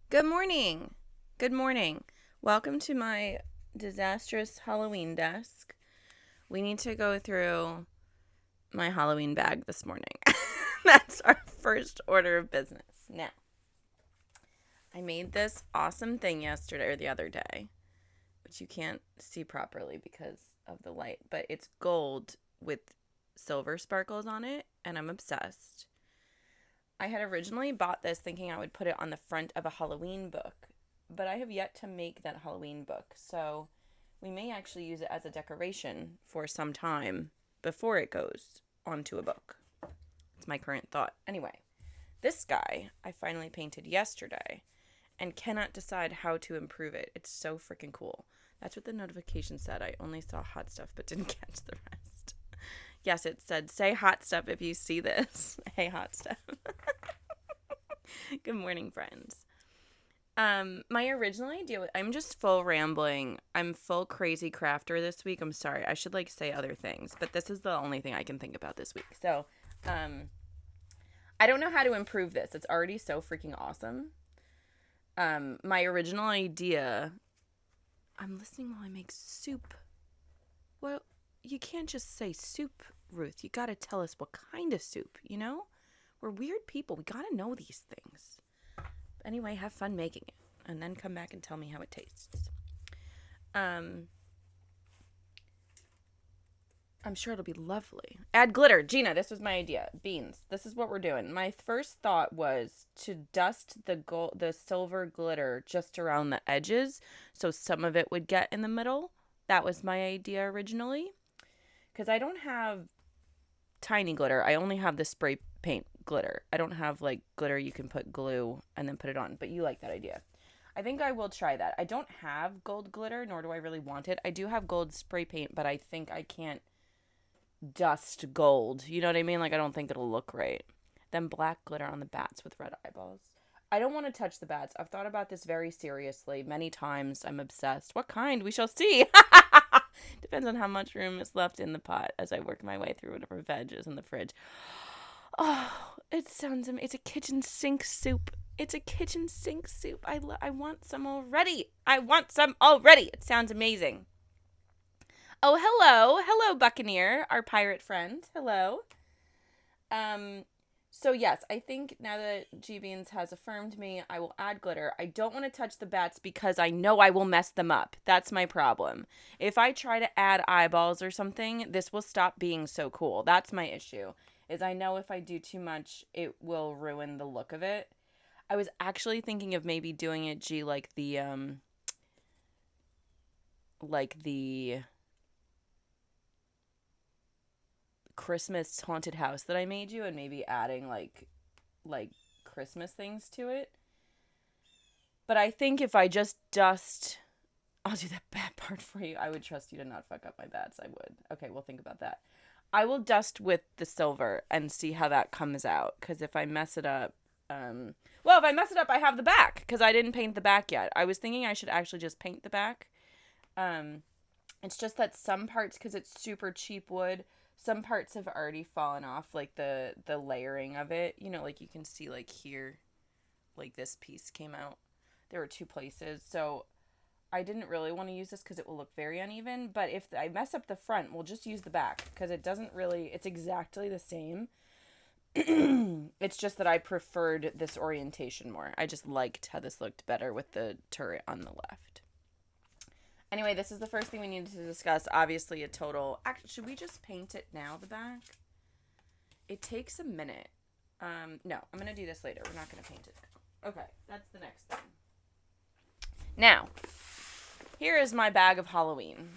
Good morning. Good morning. Welcome to my disastrous Halloween desk. We need to go through my Halloween bag this morning. That's our first order of business. Now, I made this awesome thing yesterday or the other day, which you can't see properly because of the light, but it's gold with silver sparkles on it, and I'm obsessed. I had originally bought this thinking I would put it on the front of a Halloween book, but I have yet to make that Halloween book, so we may actually use it as a decoration for some time before it goes onto a book. It's my current thought. Anyway, this guy I finally painted yesterday and cannot decide how to improve it. It's so freaking cool. That's what the notification said. I only saw hot stuff but didn't catch the rest. Yes, it said, say hot stuff if you see this. Hey, hot stuff. Good morning, friends. My original idea, I'm just full rambling. I'm full crazy crafter this week. I'm sorry. I should say other things, but this is the only thing I can think about this week. So, I don't know how to improve this. It's already so freaking awesome. My original idea, I'm listening while I make soup. Well, you can't just say soup, Ruth. You gotta tell us what kind of soup, you know? We're weird people. We gotta know these things. Anyway, have fun making it, and then come back and tell me how it tastes. I'm sure it'll be lovely. Add glitter. Gina, this was my idea. Beans. This is what we're doing. My first thought was to dust the silver glitter just around the edges so some of it would get in the middle. That was my idea originally. Because I don't have tiny glitter. I only have the spray paint glitter. I don't have glitter you can put glue and then put it on, but you like that idea. I think I will try that. I don't have gold glitter, nor do I really want it. I do have gold spray paint, but I think I can't dust gold. You know what I mean? I don't think it'll look right. Then black glitter on the bats with red eyeballs. I don't want to touch the bats. I've thought about this very seriously many times. I'm obsessed. What kind? We shall see. Depends on how much room is left in the pot as I work my way through whatever veg is in the fridge. Oh, it sounds amazing. It's a kitchen sink soup. It's a kitchen sink soup. I want some already. I want some already. It sounds amazing. Oh, hello. Hello, Buccaneer, our pirate friend. Hello. So yes, I think now that G Beans has affirmed me, I will add glitter. I don't want to touch the bats because I know I will mess them up. That's my problem. If I try to add eyeballs or something, this will stop being so cool. That's my issue. Is I know if I do too much, it will ruin the look of it. I was actually thinking of maybe doing it, G, like the Christmas haunted house that I made you, and maybe adding like Christmas things to it. But I think if I just dust, I'll do that bad part for you. I would trust you to not fuck up my bats. I would. Okay, we'll think about that. I will dust with the silver and see how that comes out. Because if I mess it up, if I mess it up, I have the back. Because I didn't paint the back yet. I was thinking I should actually just paint the back. It's just that some parts, because it's super cheap wood, some parts have already fallen off, like the layering of it. You know, you can see here, this piece came out. There were two places, so I didn't really want to use this because it will look very uneven. But if I mess up the front, we'll just use the back because it doesn't really, it's exactly the same. It's just that I preferred this orientation more. I just liked how this looked better with the turret on the left. Anyway, this is the first thing we needed to discuss. Obviously, a total... Actually, should we just paint it now, the back? It takes a minute. No, I'm going to do this later. We're not going to paint it now. Okay, that's the next thing. Now, here is my bag of Halloween.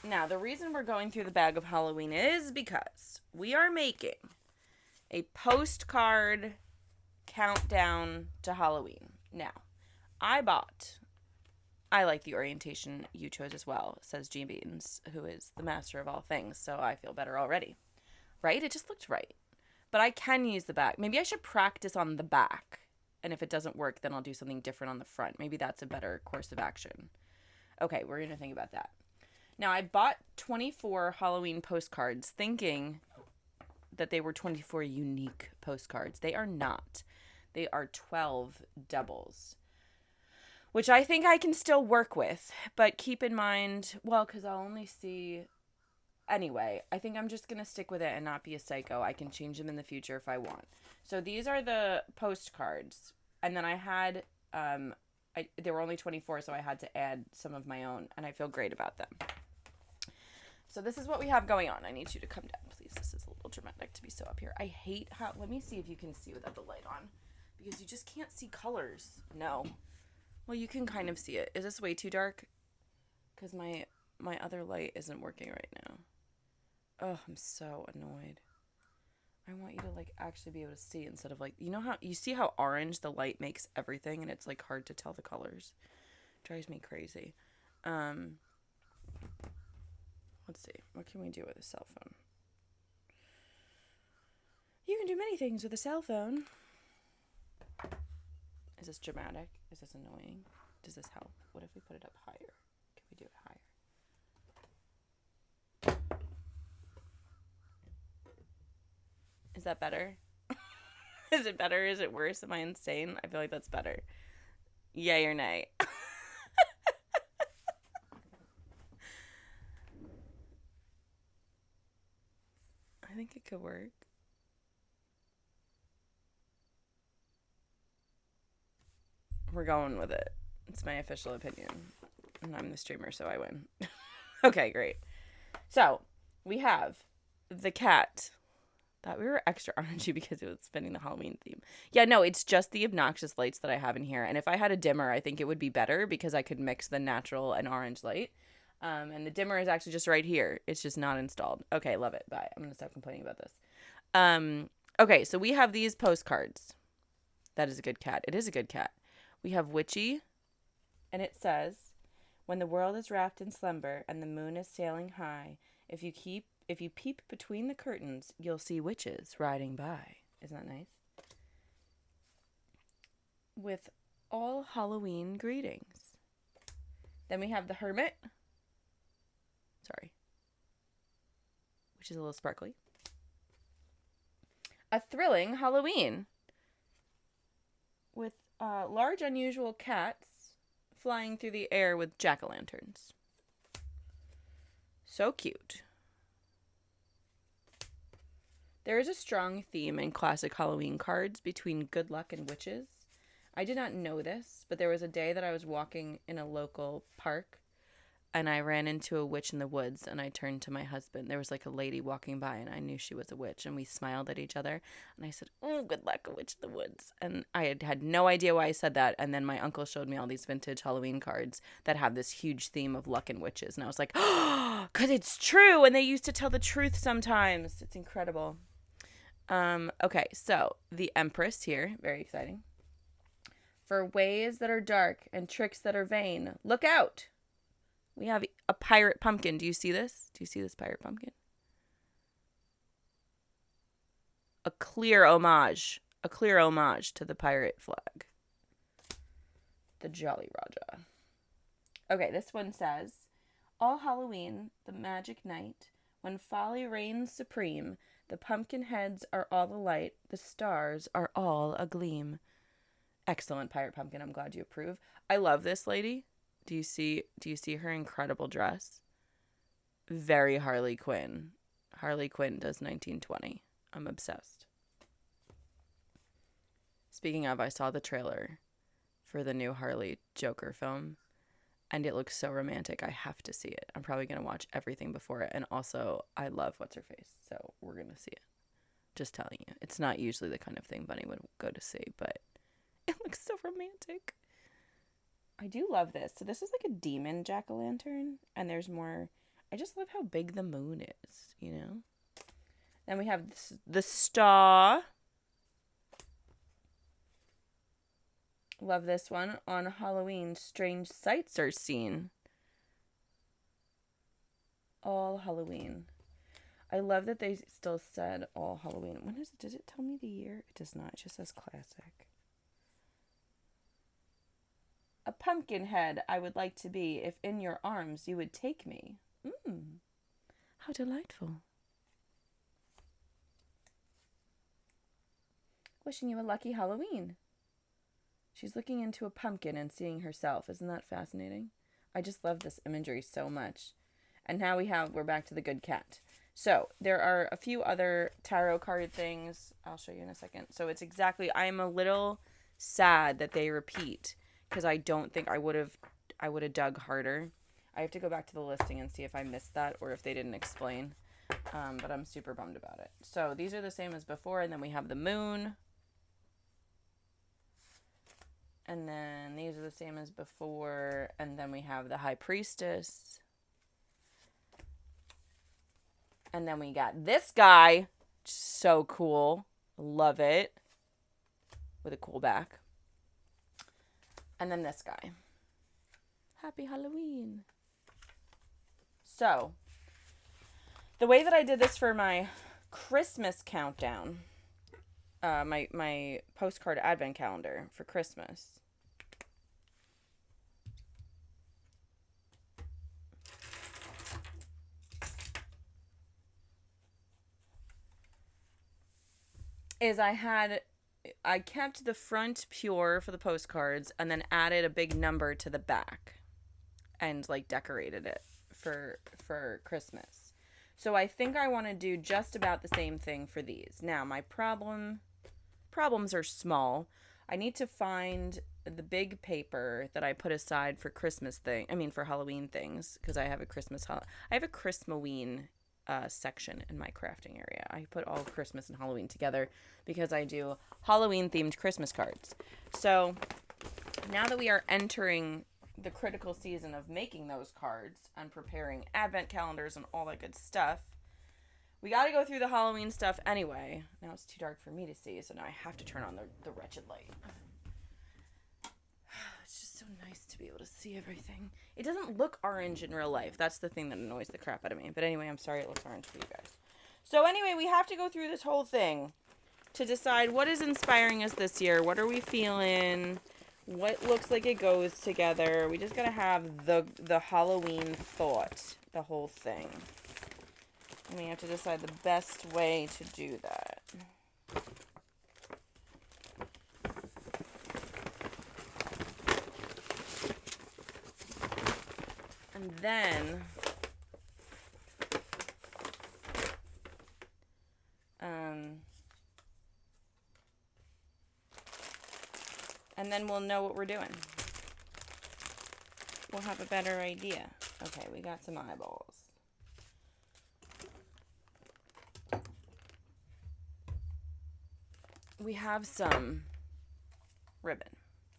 Now, the reason we're going through the bag of Halloween is because we are making a postcard countdown to Halloween. Now, I like the orientation you chose as well, says G Beans, who is the master of all things, so I feel better already. Right? It just looked right. But I can use the back. Maybe I should practice on the back. And if it doesn't work, then I'll do something different on the front. Maybe that's a better course of action. Okay, we're going to think about that. Now, I bought 24 Halloween postcards thinking that they were 24 unique postcards. They are not. They are 12 doubles. which I think I can still work with. But keep in mind, well, because I'll only see. Anyway, I think I'm just going to stick with it and not be a psycho. I can change them in the future if I want. So these are the postcards. And then I had, they were only 24, so I had to add some of my own. And I feel great about them. So this is what we have going on. I need you to come down, please. This is a little dramatic to be so up here. I hate how, let me see if you can see without the light on. Because you just can't see colors. No. Well, you can kind of see it. Is this way too dark? Because my other light isn't working right now. Oh, I'm so annoyed. I want you to like actually be able to see instead of like, you know how you see how orange the light makes everything and it's like hard to tell the colors. It drives me crazy. Let's see. What can we do with a cell phone? You can do many things with a cell phone. Is this dramatic? Is this annoying? Does this help? What if we put it up higher? Can we do it higher? Is that better? Is it better? Is it worse? Am I insane? I feel like that's better. Yay or nay? I think it could work. We're going with it. It's my official opinion. And I'm the streamer, so I win. Okay, great. So, we have the cat. Thought we were extra orangey because it was spinning the Halloween theme. Yeah, no, it's just the obnoxious lights that I have in here. And if I had a dimmer, I think it would be better because I could mix the natural and orange light. And the dimmer is actually just right here. It's just not installed. Okay, love it. Bye. I'm going to stop complaining about this. Okay, so we have these postcards. That is a good cat. It is a good cat. We have Witchy, and it says, when the world is wrapped in slumber and the moon is sailing high, if you peep between the curtains, you'll see witches riding by. Isn't that nice? With all Halloween greetings. Then we have the Hermit. Sorry. Which is a little sparkly. A thrilling Halloween. With large unusual cats flying through the air with jack-o'-lanterns. So cute. There is a strong theme in classic Halloween cards between good luck and witches. I did not know this, but there was a day that I was walking in a local park and I ran into a witch in the woods, and I turned to my husband. There was like a lady walking by and I knew she was a witch, and we smiled at each other and I said, "Oh, good luck, a witch in the woods." And I had no idea why I said that, and then my uncle showed me all these vintage Halloween cards that have this huge theme of luck and witches, and I was like, "Oh, because it's true, and they used to tell the truth sometimes." It's incredible. Okay, so the Empress here, very exciting. For ways that are dark and tricks that are vain, look out. We have a pirate pumpkin. Do you see this? Do you see this pirate pumpkin? A clear homage to the pirate flag. The Jolly Raja. Okay, this one says, all Halloween, the magic night, when folly reigns supreme, the pumpkin heads are all alight, the stars are all agleam. Excellent, pirate pumpkin. I'm glad you approve. I love this lady. Do you see her incredible dress? Very Harley Quinn. Harley Quinn does 1920. I'm obsessed. Speaking of, I saw the trailer for the new Harley Joker film, and it looks so romantic. I have to see it. I'm probably going to watch everything before it. And also, I love What's-Her-Face, so we're going to see it. Just telling you. It's not usually the kind of thing Bunny would go to see, but it looks so romantic. I do love this. So this is like a demon jack-o'-lantern, and there's more. I just love how big the moon is, you know? Then we have the star. Love this one. On Halloween, strange sights are seen. All Halloween. I love that they still said all Halloween. When is it? Does it tell me the year? It does not. It just says classic. A pumpkin head I would like to be if in your arms you would take me. How delightful. Wishing you a lucky Halloween. She's looking into a pumpkin and seeing herself. Isn't that fascinating? I just love this imagery so much. And now we're back to the good cat. So there are a few other tarot card things. I'll show you in a second. So it's exactly, I'm a little sad that they repeat because I don't think I would have dug harder. I have to go back to the listing and see if I missed that or if they didn't explain. But I'm super bummed about it. So these are the same as before. And then we have the moon. And then these are the same as before. And then we have the high priestess. And then we got this guy. So cool. Love it. With a cool back. And then this guy. Happy Halloween. So, the way that I did this for my Christmas countdown, my postcard advent calendar for Christmas, is I kept the front pure for the postcards and then added a big number to the back and like decorated it for Christmas. So I think I want to do just about the same thing for these. Now, my problems are small. I need to find the big paper that I put aside for for Halloween things, because I have a Christmaween section in my crafting area. I put all Christmas and Halloween together because I do Halloween themed Christmas cards. So now that we are entering the critical season of making those cards and preparing advent calendars and all that good stuff, we got to go through the Halloween stuff anyway. Now it's too dark for me to see, so now I have to turn on the wretched light. It's just so nice to be able to see everything. It doesn't look orange in real life. That's the thing that annoys the crap out of me. But anyway, I'm sorry it looks orange for you guys. So anyway, we have to go through this whole thing to decide what is inspiring us this year. What are we feeling? What looks like it goes together? We just got to have the Halloween thought, the whole thing. And we have to decide the best way to do that. And then we'll know what we're doing. We'll have a better idea. Okay, we got some eyeballs. We have some ribbon.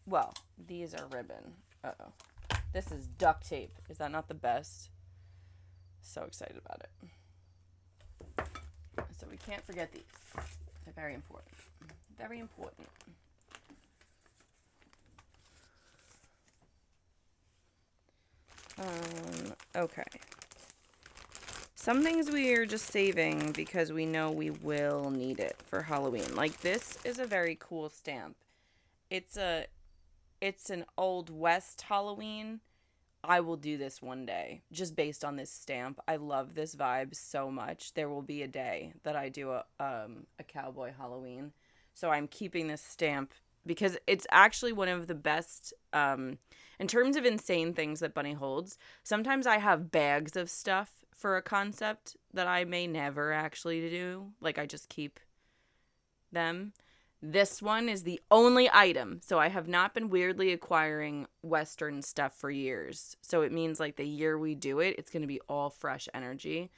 Well, these are ribbon. Uh-oh. This is duct tape. Is that not the best? So excited about it. So we can't forget these. They're very important. Very important. Okay. Some things we are just saving because we know we will need it for Halloween. Like this is a very cool stamp. It's an Old West Halloween. I will do this one day just based on this stamp. I love this vibe so much. There will be a day that I do a cowboy Halloween. So I'm keeping this stamp because it's actually one of the best in terms of insane things that Bunny holds. Sometimes I have bags of stuff for a concept that I may never actually do. Like I just keep them. This one is the only item. So I have not been weirdly acquiring Western stuff for years. So it means like the year we do it, it's going to be all fresh energy.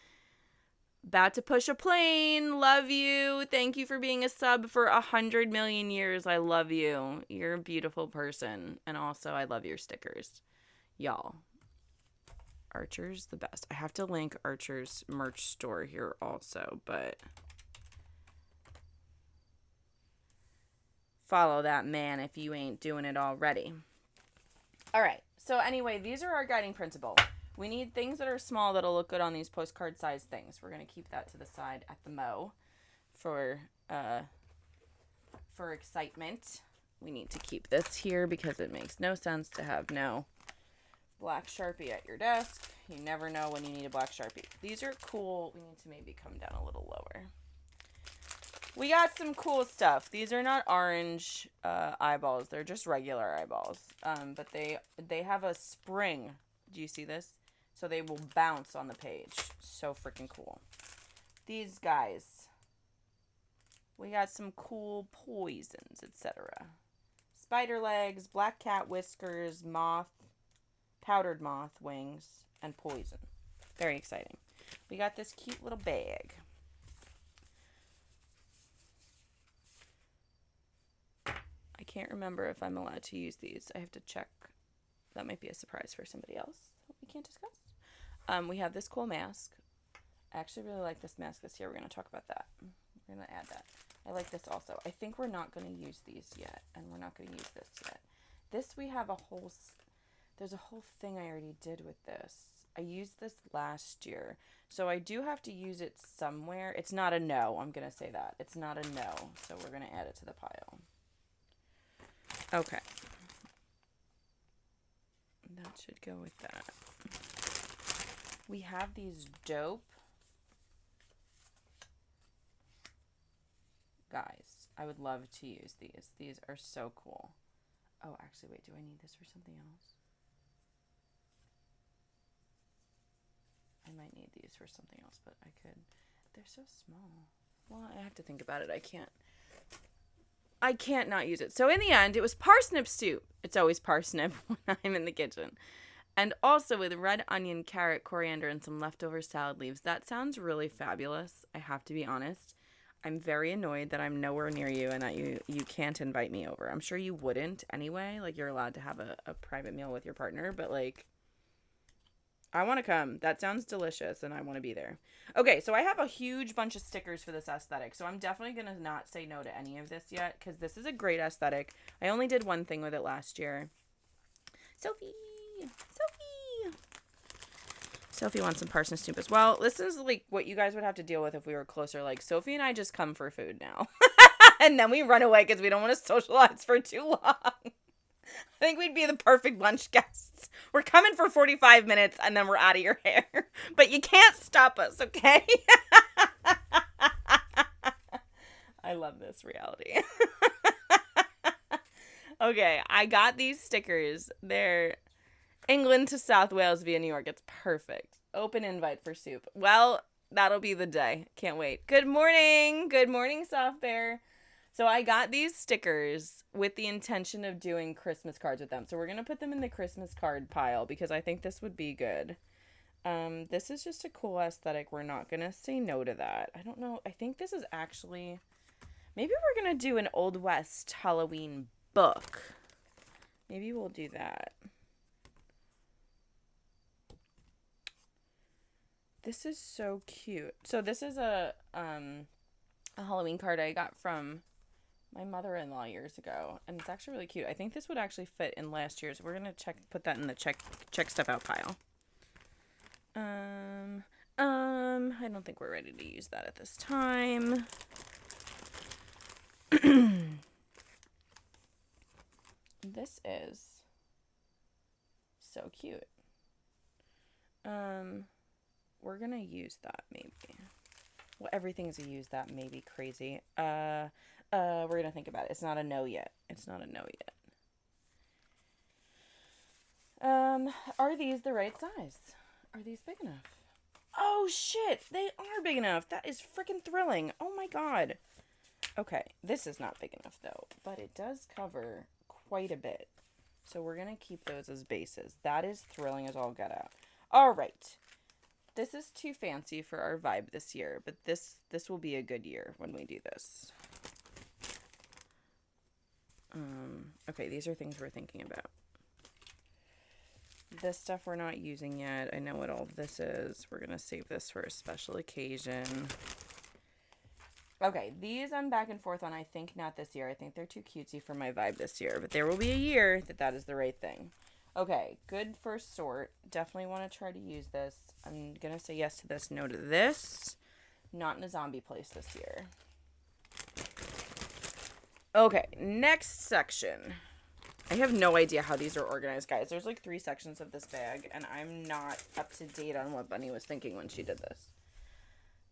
About to push a plane. Love you. Thank you for being a sub for 100 million years. I love you. You're a beautiful person. And also I love your stickers. Y'all. Archer's the best. I have to link Archer's merch store here also, but follow that man if you ain't doing it already. All right. So anyway, these are our guiding principle. We need things that are small that'll look good on these postcard size things. We're going to keep that to the side at the mo for excitement. We need to keep this here because it makes no sense to have no black Sharpie at your desk. You never know when you need a black Sharpie. These are cool. We need to maybe come down a little lower. We got some cool stuff. These are not orange eyeballs. They're just regular eyeballs. But they have a spring. Do you see this? So they will bounce on the page. So freaking cool. These guys. We got some cool poisons, etc. Spider legs, black cat whiskers, moth, powdered moth wings, and poison. Very exciting. We got this cute little bag. I can't remember if I'm allowed to use these. I have to check. That might be a surprise for somebody else that we can't discuss. We have this cool mask. I actually really like this mask this year. We're going to talk about that. We're going to add that. I like this also. I think we're not going to use these yet, and we're not going to use this yet. This we have a whole... There's a whole thing I already did with this. I used this last year, so I do have to use it somewhere. It's not a no. I'm going to say that. It's not a no, so we're going to add it to the pile. Okay. That should go with that. We have these dope guys. I would love to use these. These are so cool. Oh, actually, wait. Do I need this for something else? I might need these for something else, but I could. They're so small. Well, I have to think about it. I can't not use it. So in the end, it was parsnip soup. It's always parsnip when I'm in the kitchen. And also with red onion, carrot, coriander, and some leftover salad leaves. That sounds really fabulous. I have to be honest. I'm very annoyed that I'm nowhere near you and that you can't invite me over. I'm sure you wouldn't anyway. Like, you're allowed to have a private meal with your partner. But, like, I want to come. That sounds delicious, and I want to be there. Okay, so I have a huge bunch of stickers for this aesthetic, so I'm definitely going to not say no to any of this yet, because this is a great aesthetic. I only did one thing with it last year. Sophie wants some parsnip soup as well. This is, like, what you guys would have to deal with if we were closer. Like, Sophie and I just come for food now. And then we run away because we don't want to socialize for too long. I think we'd be the perfect lunch guests. We're coming for 45 minutes and then we're out of your hair. But you can't stop us, okay? I love this reality. Okay, I got these stickers. They're England to South Wales via New York. It's perfect. Open invite for soup. Well, that'll be the day. Can't wait. Good morning. Good morning, Soft Bear. So I got these stickers with the intention of doing Christmas cards with them. So we're going to put them in the Christmas card pile because I think this would be good. This is just a cool aesthetic. We're not going to say no to that. I don't know. I think this is actually... Maybe we're going to do an Old West Halloween book. Maybe we'll do that. This is so cute. So this is a Halloween card I got from my mother-in-law years ago, and it's actually really cute. I think this would actually fit in last year's. We're gonna put that in the check stuff out pile. I don't think we're ready to use that at this time. This is so cute. We're gonna use that maybe. Well, everything's a use that maybe crazy. We're gonna think about it. It's not a no yet. Are these the right size? Are these big enough? Oh shit, they are big enough. That is freaking thrilling. Oh my god. Okay, this is not big enough though, but it does cover quite a bit. So we're gonna keep those as bases. That is thrilling as all get out. All right. This is too fancy for our vibe this year, but this will be a good year when we do this. Okay, these are things we're thinking about. This stuff we're not using yet. I know what all of this is. We're going to save this for a special occasion. Okay, these I'm back and forth on. I think not this year. I think they're too cutesy for my vibe this year, but there will be a year that is the right thing. Okay, good first sort. Definitely want to try to use this. I'm going to say yes to this, no to this. Not in a zombie place this year. Okay, next section. I have no idea how these are organized, guys. There's like 3 sections of this bag, and I'm not up to date on what Bunny was thinking when she did this.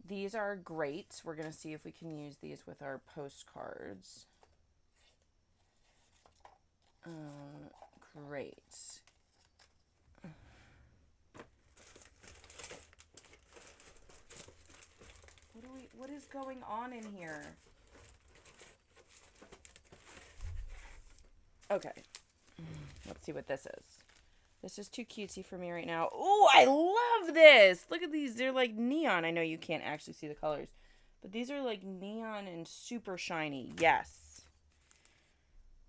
These are great. We're going to see if we can use these with our postcards. Great. What is going on in here? Okay. Let's see what this is. This is too cutesy for me right now. Oh, I love this. Look at these. They're like neon. I know you can't actually see the colors, but these are like neon and super shiny. Yes.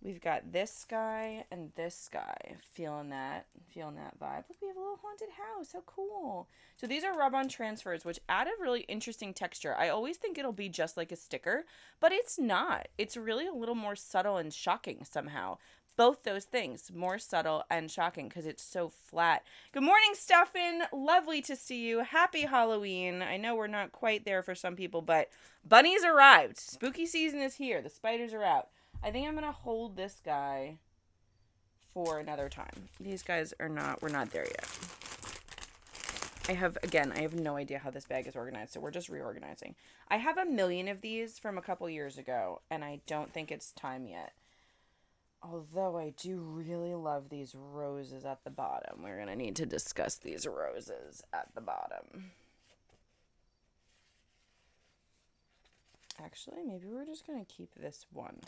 We've got this guy and this guy. Feeling that vibe. Look, we have a little haunted house. How cool. So these are rub-on transfers, which add a really interesting texture. I always think it'll be just like a sticker, but it's not. It's really a little more subtle and shocking somehow. Both those things, more subtle and shocking because it's so flat. Good morning, Stefan. Lovely to see you. Happy Halloween. I know we're not quite there for some people, but bunnies arrived. Spooky season is here. The spiders are out. I think I'm going to hold this guy for another time. These guys are not, we're not there yet. I have no idea how this bag is organized, so we're just reorganizing. I have a million of these from a couple years ago, and I don't think it's time yet. Although I do really love these roses at the bottom. We're going to need to discuss these roses at the bottom. Actually, maybe we're just going to keep this one.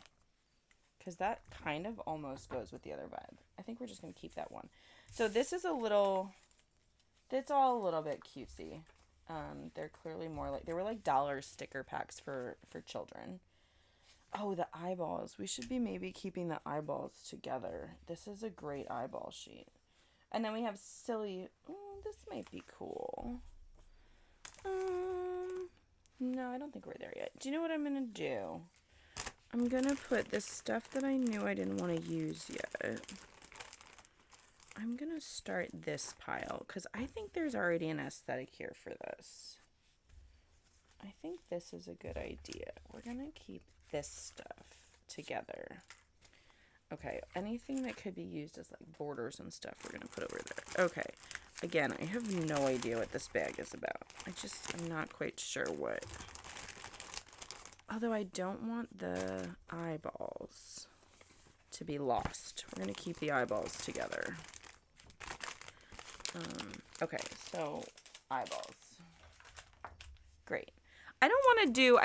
Because that kind of almost goes with the other vibe. I think we're just going to keep that one. So this is it's all a little bit cutesy. They're clearly more like, they were like dollar sticker packs for children. Oh, the eyeballs. We should be maybe keeping the eyeballs together. This is a great eyeball sheet. And then we have silly, this might be cool. No, I don't think we're there yet. Do you know what I'm going to do? I'm going to put this stuff that I knew I didn't want to use yet. I'm going to start this pile because I think there's already an aesthetic here for this. I think this is a good idea. We're going to keep this stuff together. Okay, anything that could be used as like borders and stuff, we're going to put over there. Okay, again, I have no idea what this bag is about. I'm not quite sure what. Although I don't want the eyeballs to be lost. We're going to keep the eyeballs together. Okay, so eyeballs. Great. I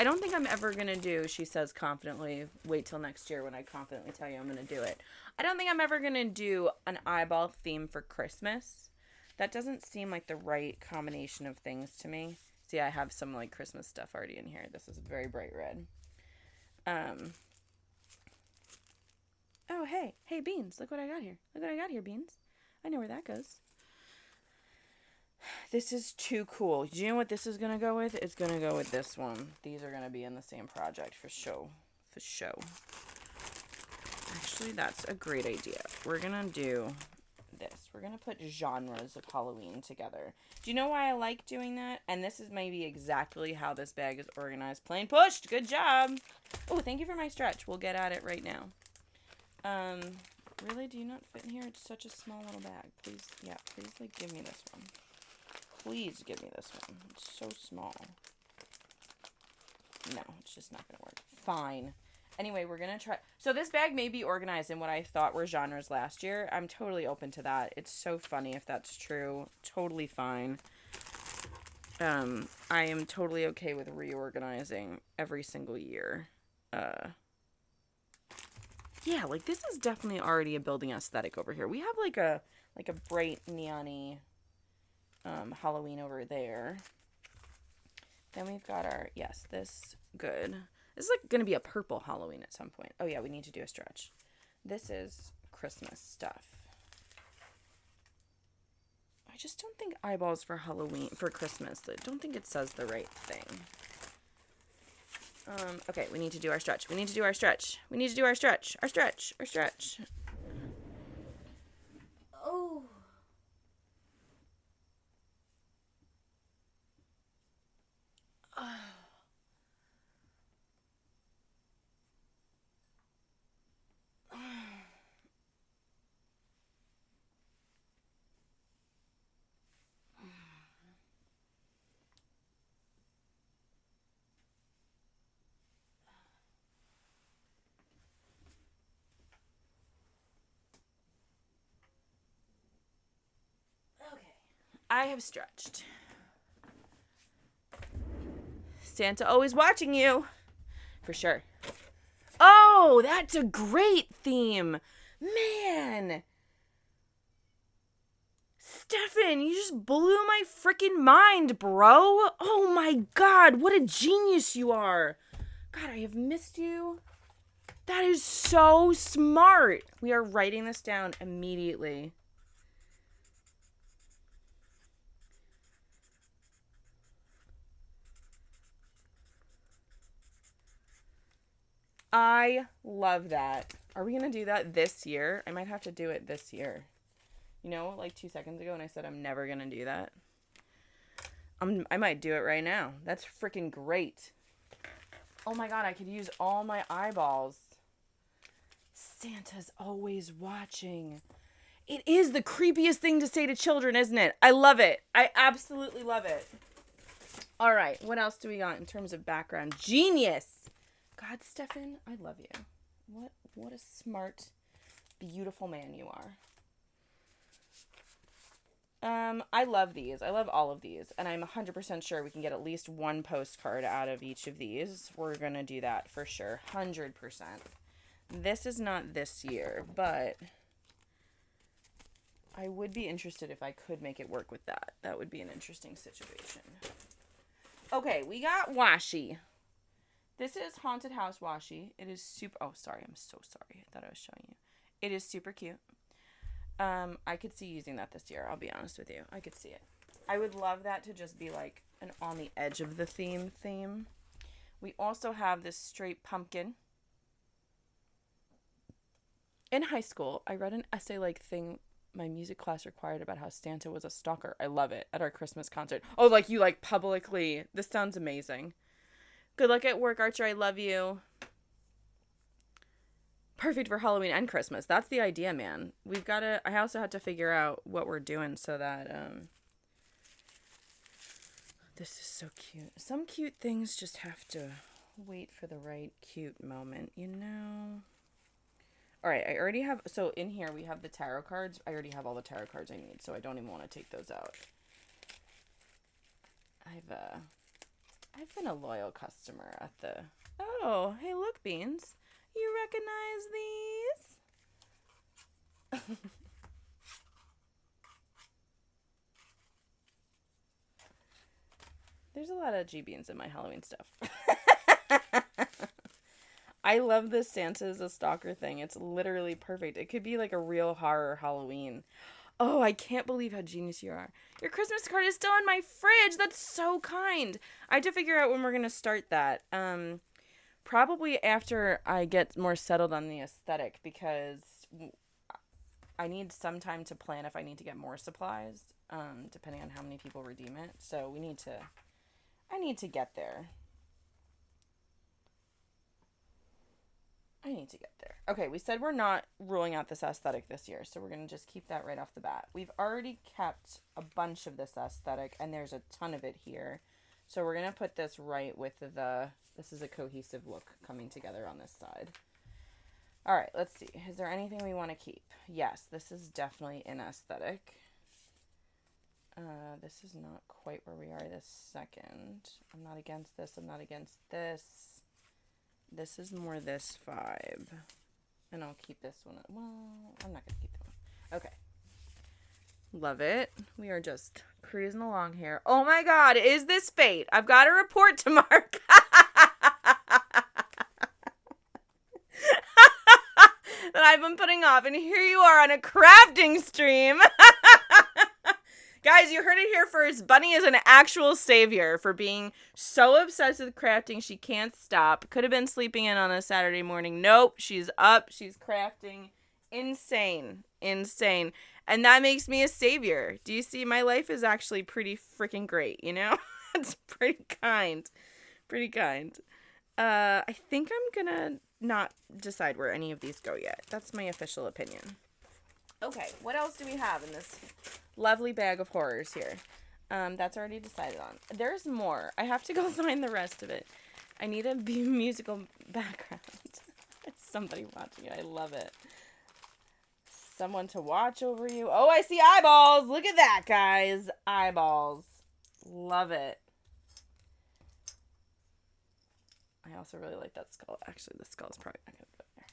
don't think I'm ever going to do, she says confidently, wait till next year when I confidently tell you I'm going to do it. I don't think I'm ever going to do an eyeball theme for Christmas. That doesn't seem like the right combination of things to me. See, I have some like Christmas stuff already in here. This is very bright red. Oh, hey, Beans. Look what I got here. Look what I got here, Beans. I know where that goes. This is too cool. Do you know what this is going to go with? It's going to go with this one. These are going to be in the same project for show. Actually, that's a great idea. We're going to do this. We're going to put genres of Halloween together. Do you know why I like doing that? And this is maybe exactly how this bag is organized. Plain pushed. Good job. Oh, thank you for my stretch. We'll get at it right now. Really? Do you not fit in here? It's such a small little bag. Please, like, give me this one. Please give me this one. It's so small. No, it's just not going to work. Fine. Anyway, we're going to try. So this bag may be organized in what I thought were genres last year. I'm totally open to that. It's so funny if that's true. Totally fine. I am totally okay with reorganizing every single year. Yeah, like this is definitely already a building aesthetic over here. We have like a bright neon-y Halloween over there. Then we've got our, yes, this, good. This is like going to be a purple Halloween at some point. Oh yeah, we need to do a stretch. This is Christmas stuff. I just don't think eyeballs for Halloween, for Christmas. I don't think it says the right thing. Okay, we need to do our stretch. We need to do our stretch. We need to do our stretch. Our stretch. Our stretch. Oh. I have stretched. Santa always watching you. For sure. Oh, that's a great theme. Man. Stefan, you just blew my freaking mind, bro. Oh my God, what a genius you are. God, I have missed you. That is so smart. We are writing this down immediately. I love that. Are we going to do that this year? I might have to do it this year. You know, like 2 seconds ago when I said I'm never going to do that. I might do it right now. That's freaking great. Oh my God, I could use all my eyeballs. Santa's always watching. It is the creepiest thing to say to children, isn't it? I love it. I absolutely love it. All right, what else do we got in terms of background? Genius. God, Stefan, I love you. What a smart, beautiful man you are. I love these. I love all of these. And I'm 100% sure we can get at least one postcard out of each of these. We're going to do that for sure. 100%. This is not this year, but I would be interested if I could make it work with that. That would be an interesting situation. Okay, we got washi. This is Haunted House washi. It is super... Oh, sorry. I'm so sorry. I thought I was showing you. It is super cute. I could see using that this year. I'll be honest with you. I could see it. I would love that to just be like an on the edge of the theme. We also have this straight pumpkin. In high school, I read an essay-like thing my music class required about how Santa was a stalker. I love it. At our Christmas concert. Oh, like you like publicly. This sounds amazing. Good luck at work, Archer. I love you. Perfect for Halloween and Christmas. That's the idea, man. We've got to... I also had to figure out what we're doing so that... This is so cute. Some cute things just have to wait for the right cute moment, you know? Alright, I already have... So in here we have the tarot cards. I already have all the tarot cards I need, so I don't even want to take those out. I've been a loyal customer at the... Oh, hey, look, Beans. You recognize these? There's a lot of G-Beans in my Halloween stuff. I love this Santa's a stalker thing. It's literally perfect. It could be like a real horror Halloween. Oh, I can't believe how genius you are. Your Christmas card is still in my fridge. That's so kind. I have to figure out when we're going to start that. Probably after I get more settled on the aesthetic, because I need some time to plan if I need to get more supplies, depending on how many people redeem it. So I need to get there. Okay, we said we're not ruling out this aesthetic this year, so we're going to just keep that right off the bat. We've already kept a bunch of this aesthetic, and there's a ton of it here. So we're going to put this right with this is a cohesive look coming together on this side. All right, let's see. Is there anything we want to keep? Yes, this is definitely an aesthetic. This is not quite where we are this second. I'm not against this. I'm not against this. This is more this vibe. And I'll keep this one. Well, I'm not going to keep that one. Okay. Love it. We are just cruising along here. Oh my God, is this fate? I've got a report to Mark. That I've been putting off. And here you are on a crafting stream. Guys, you heard it here first. Bunny is an actual savior for being so obsessed with crafting she can't stop. Could have been sleeping in on a Saturday morning. Nope, she's up. She's crafting. Insane. And that makes me a savior. Do you see? My life is actually pretty freaking great, you know? It's pretty kind. I think I'm gonna not decide where any of these go yet. That's my official opinion. Okay, what else do we have in this lovely bag of horrors here? That's already decided on. There's more. I have to go find the rest of it. I need a musical background. It's somebody watching it. I love it. someone to watch over you. Oh, I see eyeballs. Look at that, guys. Eyeballs. Love it. I also really like that skull. Actually, the skull is probably not going to go there.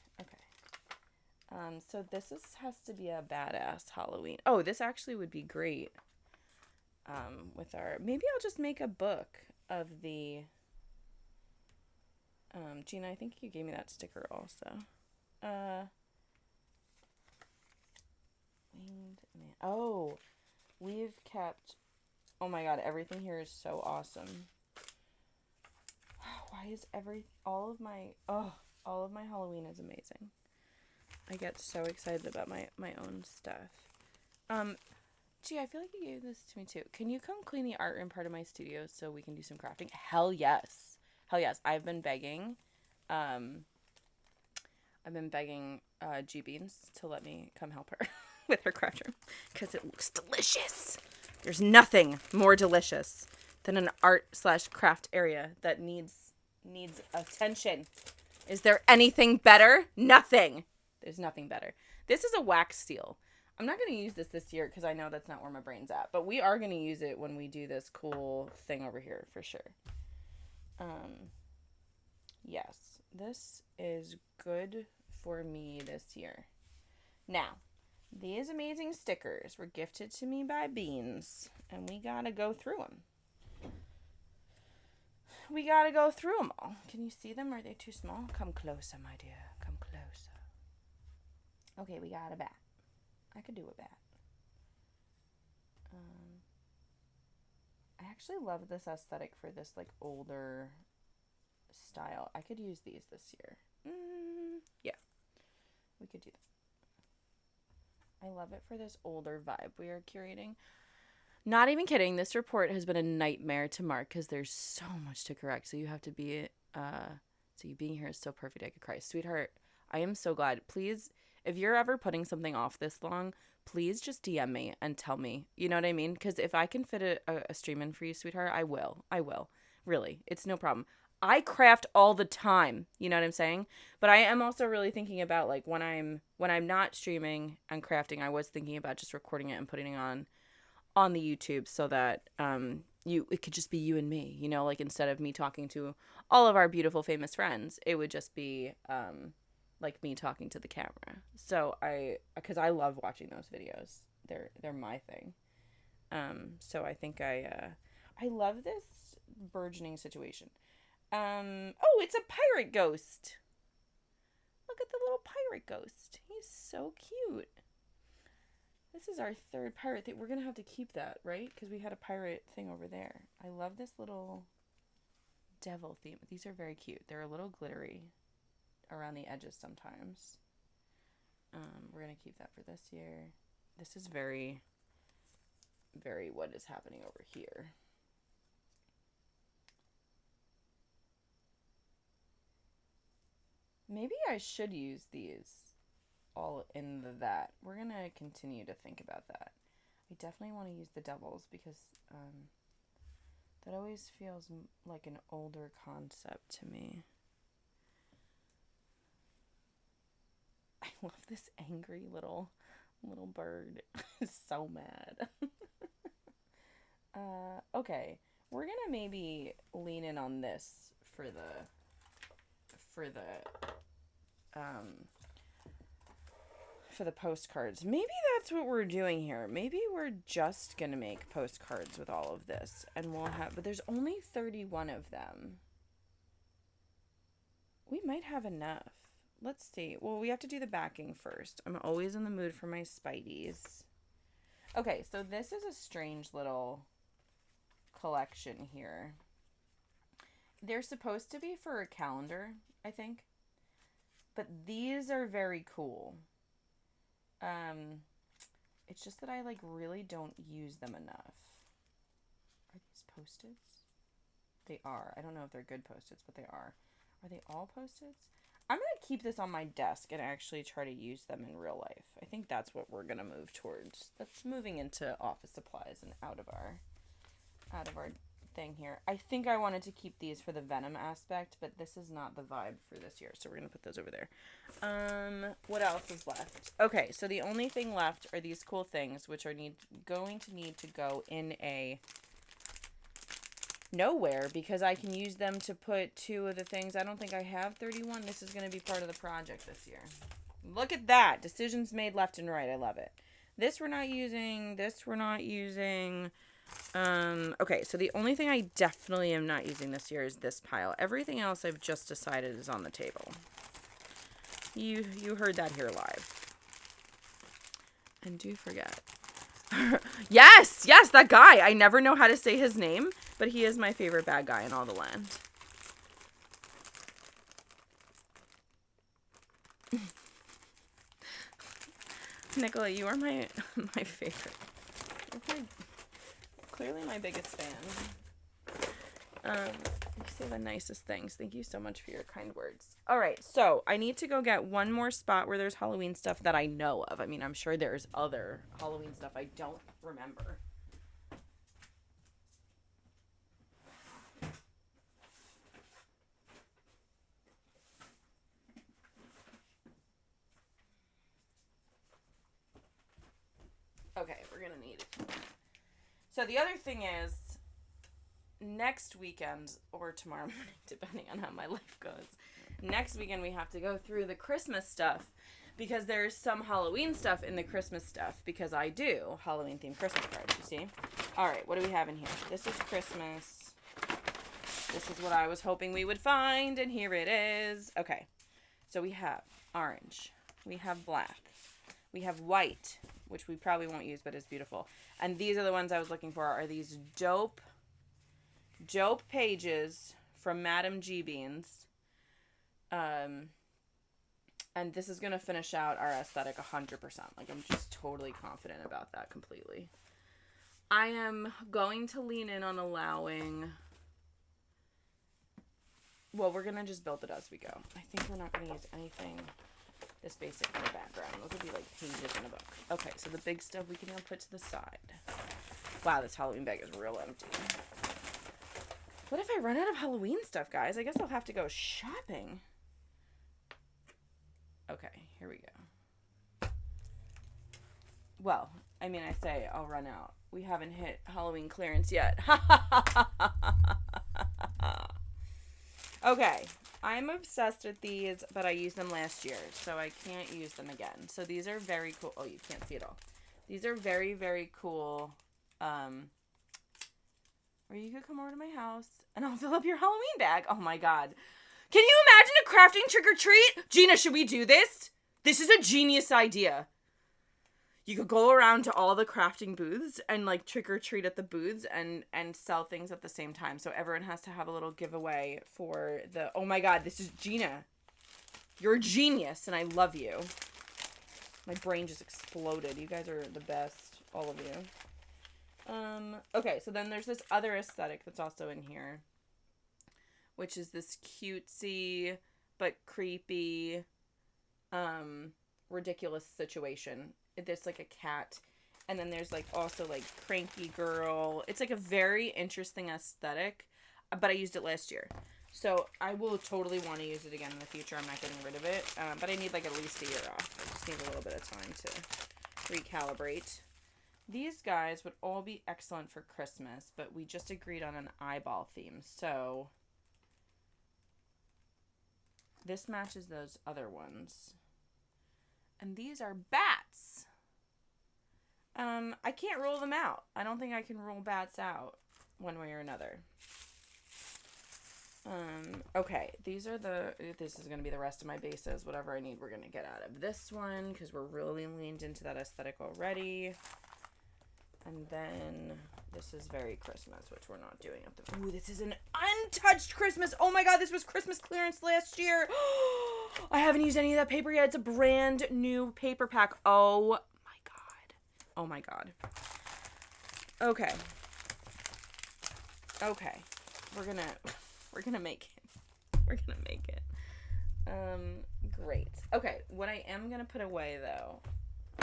Okay. So this has to be a badass Halloween. Oh, this actually would be great. With our... Maybe I'll just make a book of the... Gina, I think you gave me that sticker also. Winged man. Oh, we've kept... Oh my god, everything here is so awesome. Why is all of my Halloween is amazing. I get so excited about my own stuff. Gee, I feel like you gave this to me too. Can you come clean the art room part of my studio so we can do some crafting? Hell yes. Hell yes. I've been begging G Beans to let me come help her with her craft room because it looks delicious. There's nothing more delicious than an art/craft area that needs attention. Is there anything better? Nothing. There's nothing better. This is a wax seal. I'm not going to use this year because I know that's not where my brain's at. But we are going to use it when we do this cool thing over here for sure. Yes, this is good for me this year. Now, these amazing stickers were gifted to me by Beans. And we got to go through them. We got to go through them all. Can you see them? Are they too small? Come closer, my dear. Come closer. Okay, we got a bat. I could do a bat. I actually love this aesthetic for this like older style. I could use these this year. Yeah, we could do that. I love it for this older vibe we are curating. Not even kidding. This report has been a nightmare to mark because there's so much to correct. So you have to be, so you being here is so perfect. I could cry. Sweetheart, I am so glad. Please, if you're ever putting something off this long, please just DM me and tell me. You know what I mean? Because if I can fit a stream in for you, sweetheart, I will. I will. Really. It's no problem. I craft all the time. You know what I'm saying? But I am also really thinking about like when I'm not streaming and crafting, I was thinking about just recording it and putting it on the YouTube so that it could just be you and me, you know, like instead of me talking to all of our beautiful famous friends, it would just be like me talking to the camera. So because I love watching those videos. They're my thing. So I think I love this burgeoning situation. Oh, it's a pirate ghost. Look at the little pirate ghost. He's so cute. This is our third pirate thing. We're going to have to keep that, right? Because we had a pirate thing over there. I love this little devil theme. These are very cute. They're a little glittery around the edges sometimes. We're going to keep that for this year. This is very, very what is happening over here. Maybe I should use these all in that. We're going to continue to think about that. I definitely want to use the devils because that always feels like an older concept to me. I love this angry little bird. It's so mad. Okay. We're going to maybe lean in on this for the postcards. Maybe that's what we're doing here. Maybe we're just gonna make postcards with all of this, and but there's only 31 of them. We might have enough. Let's see. Well, we have to do the backing first. I'm always in the mood for my Spideys. Okay, so this is a strange little collection here. They're supposed to be for a calendar, I think. But these are very cool. It's just that I like really don't use them enough. Are these Post-its? They are. I don't know if they're good Post-its, but they are. Are they all Post-its? I'm going to keep this on my desk and actually try to use them in real life. I think that's what we're going to move towards. That's moving into office supplies and out of our thing here. I think I wanted to keep these for the Venom aspect, but this is not the vibe for this year, so we're going to put those over there. What else is left? Okay, so the only thing left are these cool things, which are going to need to go in a nowhere, because I can use them to put 2 of the things. I don't think I have 31. This is going to be part of the project this year. Look at that. Decisions made left and right. I love it. This we're not using. This we're not using. Okay, so the only thing I definitely am not using this year is this pile. Everything else I've just decided is on the table. You heard that here live. And do forget. Yes, that guy. I never know how to say his name, but he is my favorite bad guy in all the land. Nicola, you are my favorite. You're clearly my biggest fan. You say the nicest things. Thank you so much for your kind words. All right, so I need to go get one more spot where there's Halloween stuff that I know of. I mean, I'm sure there's other Halloween stuff I don't remember. Okay, we're gonna need it. So the other thing is, next weekend, or tomorrow morning, depending on how my life goes, next weekend we have to go through the Christmas stuff, because there's some Halloween stuff in the Christmas stuff, because I do Halloween-themed Christmas cards, you see? Alright, what do we have in here? This is Christmas. This is what I was hoping we would find, and here it is. Okay, so we have orange. We have black. We have white, which we probably won't use, but is beautiful. And these are the ones I was looking for, are these dope pages from Madame G Beans. And this is going to finish out our aesthetic 100%. Like, I'm just totally confident about that completely. I am going to lean in on allowing... Well, we're going to just build it as we go. I think we're not going to use anything this basic in the background. Those would be like pages in a book. Okay, so the big stuff we can put to the side. Wow, this Halloween bag is real empty. What if I run out of Halloween stuff, guys? I guess I'll have to go shopping. Okay, here we go. Well, I mean, I say I'll run out. We haven't hit Halloween clearance yet. Okay, I'm obsessed with these, but I used them last year, so I can't use them again. So these are very cool. Oh, you can't see it all. These are very, very cool. Or you could come over to my house, and I'll fill up your Halloween bag. Oh, my God. Can you imagine a crafting trick-or-treat? Gina, should we do this? This is a genius idea. You could go around to all the crafting booths and, like, trick-or-treat at the booths and sell things at the same time. So everyone has to have a little giveaway for the... Oh, my God, this is Gina. You're a genius, and I love you. My brain just exploded. You guys are the best, all of you. Okay, so then there's this other aesthetic that's also in here, which is this cutesy but creepy, ridiculous situation. There's like a cat, and then there's like also like cranky girl. It's like a very interesting aesthetic, but I used it last year, so I will totally want to use it again in the future. I'm not getting rid of it, but I need like at least a year off. I just need a little bit of time to recalibrate. These guys would all be excellent for Christmas, but we just agreed on an eyeball theme, so this matches those other ones. And these are bats. I can't rule them out. I don't think I can rule bats out one way or another. Okay, this is going to be the rest of my bases. Whatever I need, we're going to get out of this one, because we're really leaned into that aesthetic already. And then this is very Christmas, which we're not doing up the... Ooh, this is an untouched Christmas. Oh my God, this was Christmas clearance last year. I haven't used any of that paper yet. It's a brand new paper pack. Oh my God. Oh my God. Okay. Okay. We're gonna make it. We're gonna make it. Great. Okay, what I am gonna put away though...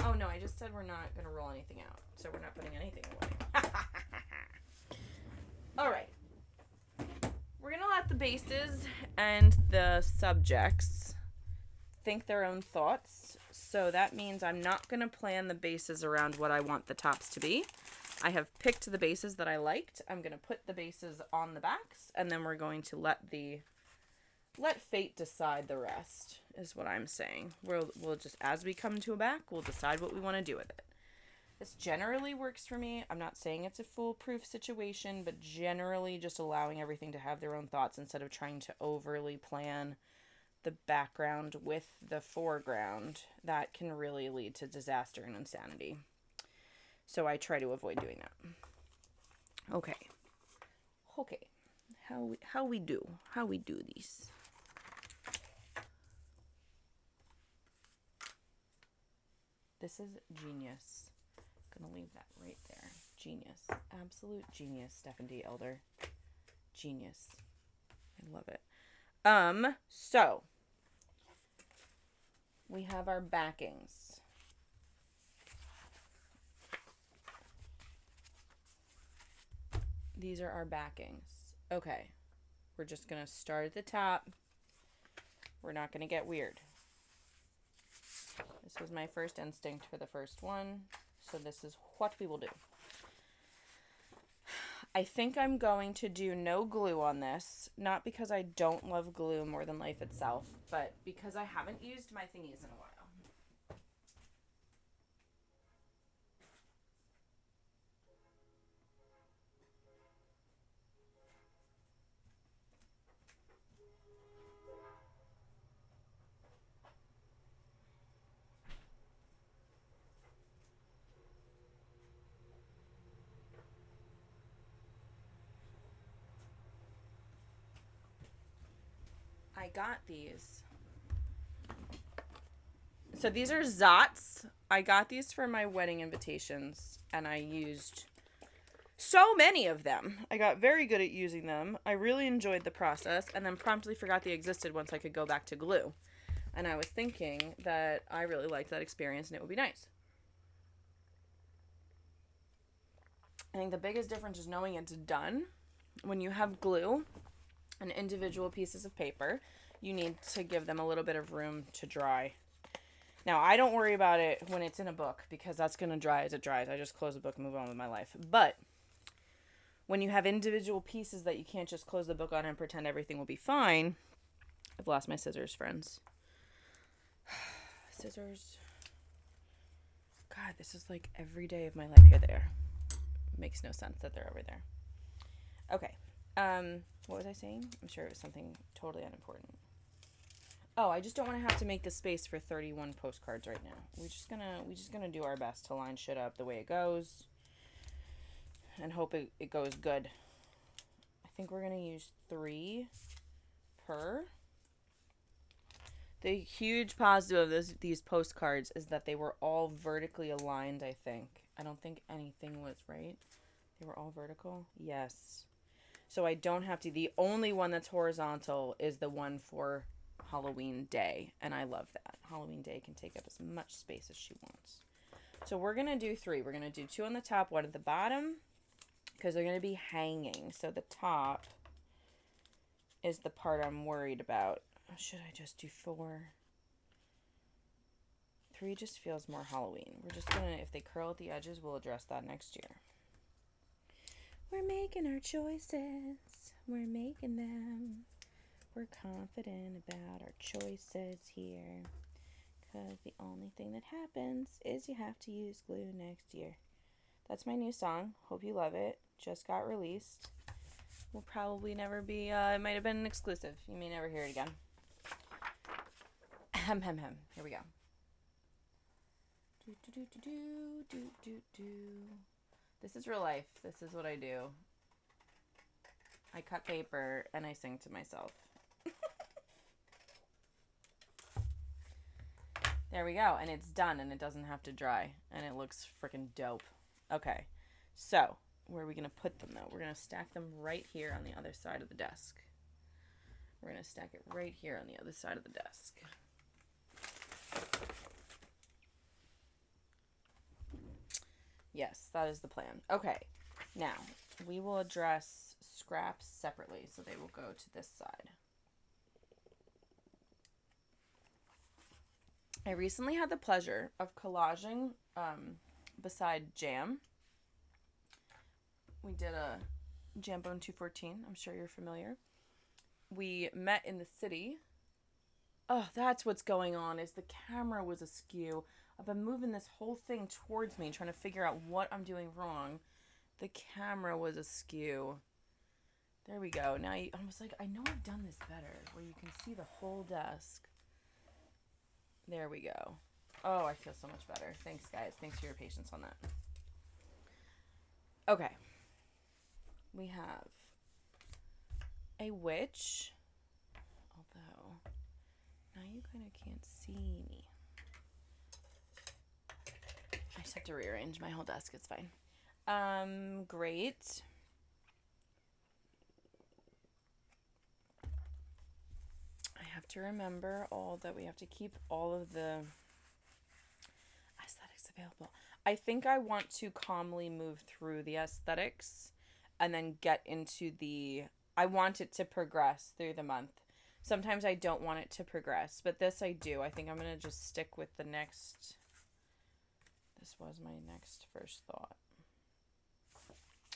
Oh, no, I just said we're not going to roll anything out. So we're not putting anything away. All right. that the bases and the subjects think their own thoughts. So that means I'm not going to plan the bases around what I want the tops to be. I have picked the bases that I liked. I'm going to put the bases on the backs, and then we're going to let fate decide the rest, is what I'm saying. We'll just, as we come to a back, we'll decide what we want to do with it. This generally works for me. I'm not saying it's a foolproof situation, but generally just allowing everything to have their own thoughts instead of trying to overly plan the background with the foreground. That can really lead to disaster and insanity. So I try to avoid doing that. Okay. How we do these. This is genius. Gonna leave that right there. Genius. Absolute genius, Stephen D. Elder. Genius. I love it. So we have our backings. These are our backings. Okay. We're just gonna start at the top. We're not gonna get weird. This was my first instinct for the first one. So this is what we will do. I think I'm going to do no glue on this. Not because I don't love glue more than life itself, but because I haven't used my thingies in a while. I got these. So these are Zots. I got these for my wedding invitations, and I used so many of them. I got very good at using them. I really enjoyed the process, and then promptly forgot they existed once I could go back to glue. And I was thinking that I really liked that experience, and it would be nice. I think the biggest difference is knowing it's done. When you have glue and individual pieces of paper, you need to give them a little bit of room to dry. Now, I don't worry about it when it's in a book because that's going to dry as it dries. I just close the book and move on with my life. But when you have individual pieces that you can't just close the book on and pretend everything will be fine. I've lost my scissors, friends. Scissors. God, this is like every day of my life. Here they are. It makes no sense that they're over there. Okay. What was I saying? I'm sure it was something totally unimportant. Oh, I just don't want to have to make the space for 31 postcards right now. We're just gonna do our best to line shit up the way it goes and hope it goes good. I think we're gonna use 3 per. The huge positive of these postcards is that they were all vertically aligned, I think. I don't think anything was, right? They were all vertical? Yes. So I don't have to. The only one that's horizontal is the one for Halloween Day, and I love that. Halloween Day can take up as much space as she wants. So we're going to do 3. We're going to do 2 on the top, 1 at the bottom, because they're going to be hanging. So the top is the part I'm worried about. Should I just do 4? 3 just feels more Halloween. We're just going to, if they curl at the edges, we'll address that next year. We're making our choices. We're making them. We're confident about our choices here. Because the only thing that happens is you have to use glue next year. That's my new song. Hope you love it. Just got released. Will probably never be, it might have been an exclusive. You may never hear it again. Hem, hem, hem. Here we go. Do, do, do, do, do, do, do. This is real life. This is what I do. I cut paper and I sing to myself. There we go. And it's done and it doesn't have to dry. And it looks freaking dope. Okay. So, where are we going to put them though? We're going to stack them right here on the other side of the desk. We're going to stack it right here on the other side of the desk. Yes, that is the plan. Okay. Now, we will address scraps separately, so they will go to this side. I recently had the pleasure of collaging beside Jam. We did a Jambone 214. I'm sure you're familiar. We met in the city. Oh, that's what's going on, is the camera was askew. I've been moving this whole thing towards me, trying to figure out what I'm doing wrong. The camera was askew. There we go. Now I was like, I know I've done this better, where you can see the whole desk. There we go. Oh, I feel so much better. Thanks, guys. Thanks for your patience on that. Okay. We have a witch, although now you kind of can't see me. I just have to rearrange my whole desk. It's fine. Great. I have to remember all that. We have to keep all of the aesthetics available. I think I want to calmly move through the aesthetics and then get into I want it to progress through the month. Sometimes I don't want it to progress, but this I do. I think I'm going to just stick with the next. This was my next first thought.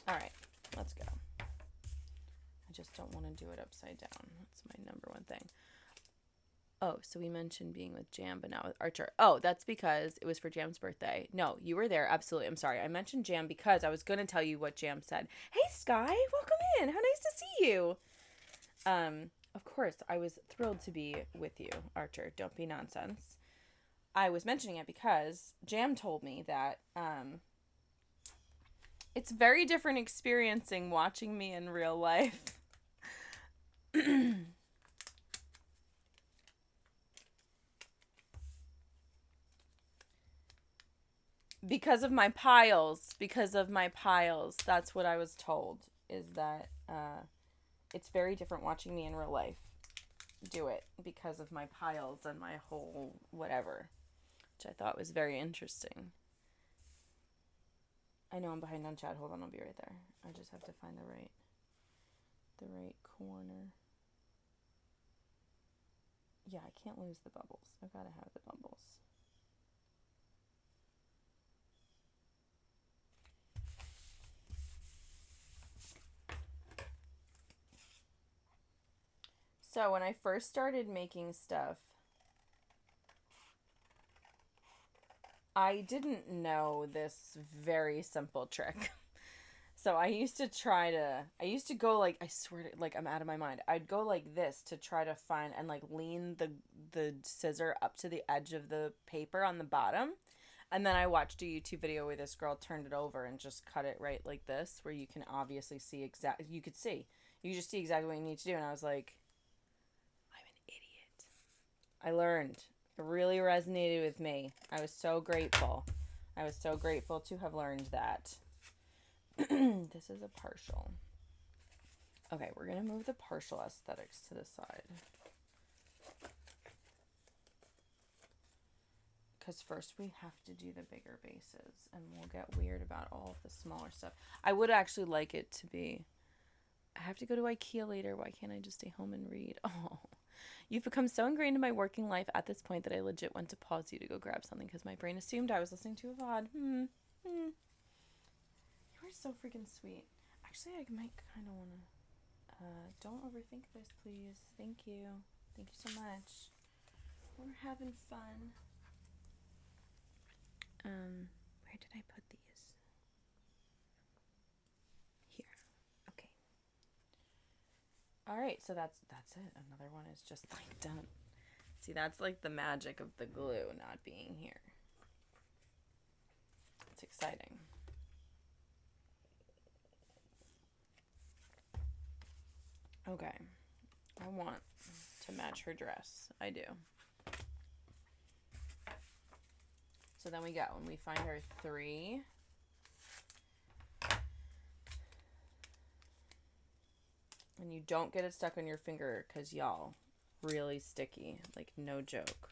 All right, let's go. I just don't want to do it upside down. That's my number one thing. Oh, so we mentioned being with Jam, but now with Archer. Oh, that's because it was for Jam's birthday. No, you were there. Absolutely. I'm sorry. I mentioned Jam because I was going to tell you what Jam said. Hey, Sky, welcome in. How nice to see you. Of course, I was thrilled to be with you, Archer. Don't be nonsense. I was mentioning it because Jam told me that it's very different experiencing watching me in real life. Because of my piles. That's what I was told, is that it's very different watching me in real life do it because of my piles and my whole whatever, which I thought was very interesting. I know I'm behind on chat. Hold on, I'll be right there. I just have to find the right corner. Yeah, I can't lose the bubbles. I gotta have the bubbles. So when I first started making stuff, I didn't know this very simple trick. So I used to go like, I swear to, like, I'm out of my mind. I'd go like this to try to find and like lean the scissor up to the edge of the paper on the bottom. And then I watched a YouTube video where this girl turned it over and just cut it right like this, where you can obviously see you just see exactly what you need to do. And I was like, I'm an idiot. I learned. It really resonated with me. I was so grateful. To have learned that. This is a partial. Okay, we're going to move the partial aesthetics to the side. Because first we have to do the bigger bases, and we'll get weird about all of the smaller stuff. I would actually like it to be, I have to go to IKEA later. Why can't I just stay home and read? Oh, you've become so ingrained in my working life at this point that I legit went to pause you to go grab something because my brain assumed I was listening to a VOD. You are so freaking sweet. Actually, I might kind of want to, don't overthink this, please. Thank you. Thank you so much. We're having fun. Where did I put these? Here. Okay. All right, so that's it. Another one is just like done. See, that's like the magic of the glue not being here. It's exciting. Okay. I want to match her dress. I do. So then we go, and we find our 3. And you don't get it stuck on your finger because, y'all, really sticky. Like, no joke.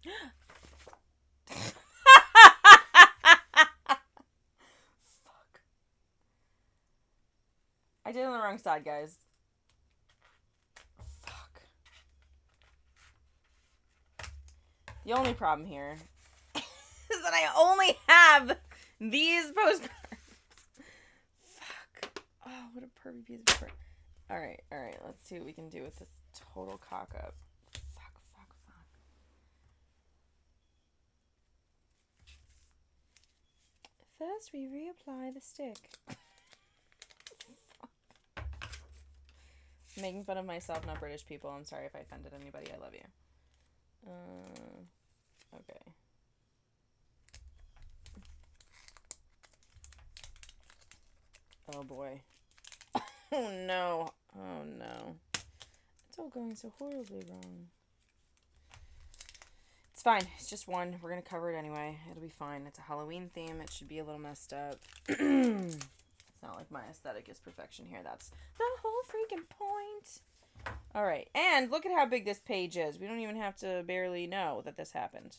Fuck. I did it on the wrong side, guys. Fuck. The only problem here is that I only have these postcards. Fuck. Oh, what a perfect piece of paper. Alright. Let's see what we can do with this total cock up. Fuck. First, we reapply the stick. Making fun of myself, not British people. I'm sorry if I offended anybody. I love you. Okay. Oh boy. Oh no. It's all going so horribly wrong. It's fine. It's just one. We're going to cover it anyway. It'll be fine. It's a Halloween theme. It should be a little messed up. It's not like my aesthetic is perfection here. That's the whole freaking point. All right. And look at how big this page is. We don't even have to barely know that this happened.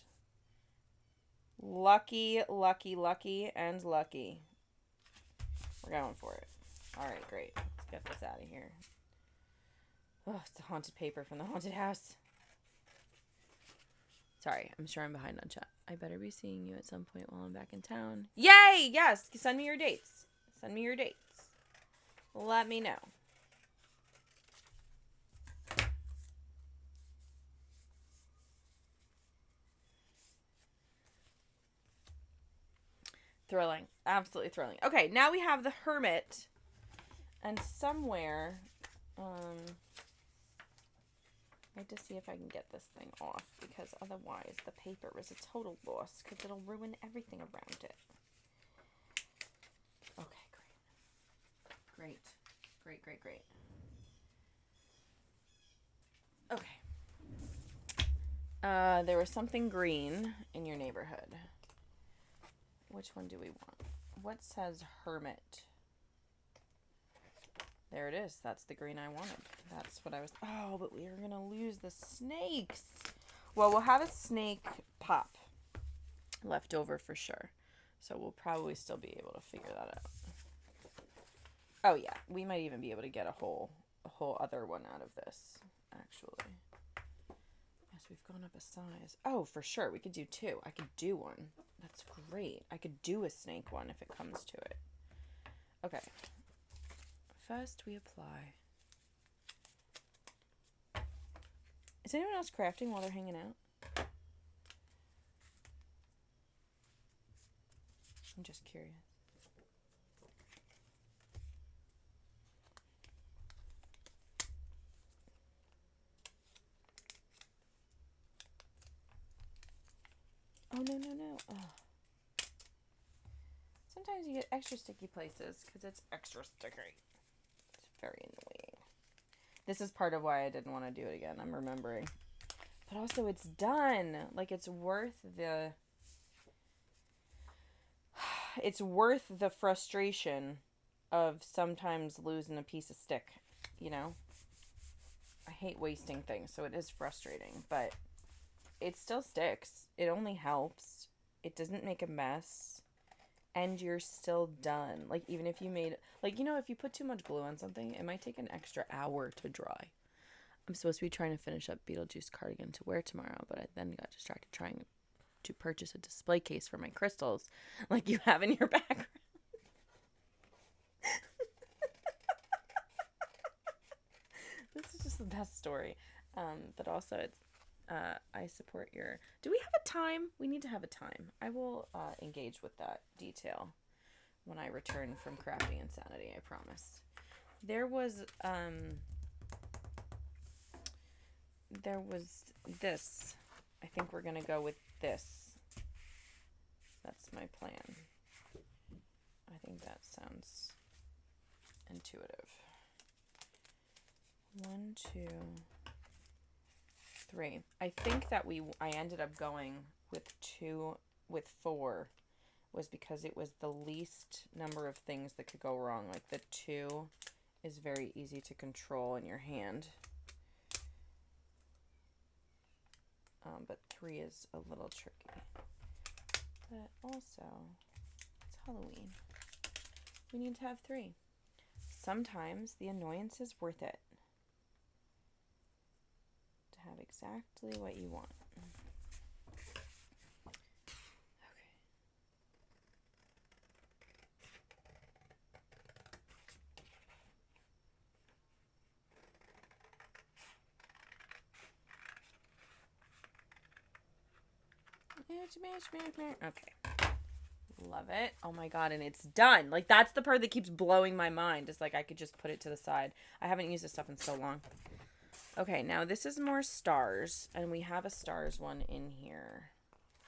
Lucky, and lucky. We're going for it. All right, great. Let's get this out of here. Oh, it's a haunted paper from the haunted house. Sorry, I'm sure I'm behind on chat. I better be seeing you at some point while I'm back in town. Yay! Yes! Send me your dates. Let me know. Thrilling. Absolutely thrilling. Okay, now we have the Hermit. And somewhere, I have to see if I can get this thing off, because otherwise the paper is a total loss, because it'll ruin everything around it. Okay, great. Okay. There was something green in your neighborhood. Which one do we want? What says Hermit? There it is. That's the green I wanted. That's what I was... Oh, but we are going to lose the snakes. Well, we'll have a snake pop left over for sure. So we'll probably still be able to figure that out. Oh, yeah. We might even be able to get a whole other one out of this, actually. Yes, we've gone up a size. Oh, for sure. We could do two. I could do one. That's great. I could do a snake one if it comes to it. Okay. First, we apply. Is anyone else crafting while they're hanging out? I'm just curious. Oh, no. Oh. Sometimes you get extra sticky places because it's extra sticky. It's very annoying. This is part of why I didn't want to do it again. I'm remembering. But also, it's done. Like, it's worth the frustration of sometimes losing a piece of stick, you know? I hate wasting things, so it is frustrating, but it still sticks. It only helps. It doesn't make a mess. And you're still done. Like, even if you made... Like, you know, if you put too much glue on something, it might take an extra hour to dry. I'm supposed to be trying to finish up Beetlejuice cardigan to wear tomorrow, but I then got distracted trying to purchase a display case for my crystals, like you have in your background. This is just the best story. But also, it's... I support your... Do we have a time? We need to have a time. I will engage with that detail when I return from crafting insanity, I promise. There was this. I think we're going to go with this. That's my plan. I think that sounds intuitive. 1, 2... 3. I think that I ended up going with 4 was because it was the least number of things that could go wrong. Like the 2 is very easy to control in your hand. but 3 is a little tricky. But also, it's Halloween. We need to have 3. Sometimes the annoyance is worth it to have exactly what you want. Okay. Love it. Oh my god, and it's done. Like, that's the part that keeps blowing my mind. It's like I could just put it to the side. I haven't used this stuff in so long. Okay, now this is more stars, and we have a stars one in here.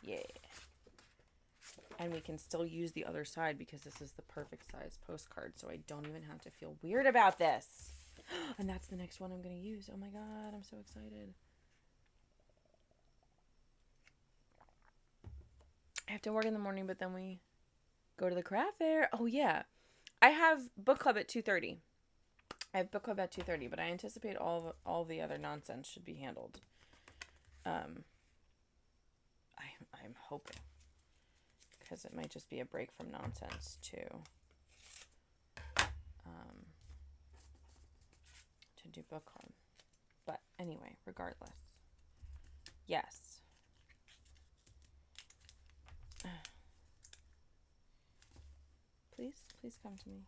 Yeah. And we can still use the other side because this is the perfect size postcard, so I don't even have to feel weird about this. And that's the next one I'm going to use. Oh my god, I'm so excited. I have to work in the morning, but then we go to the craft fair. Oh yeah. I have book club at 2:30. I have book club at 2:30, but I anticipate all the other nonsense should be handled. I'm hoping, because it might just be a break from nonsense to do book club. But anyway, regardless, yes. Please come to me.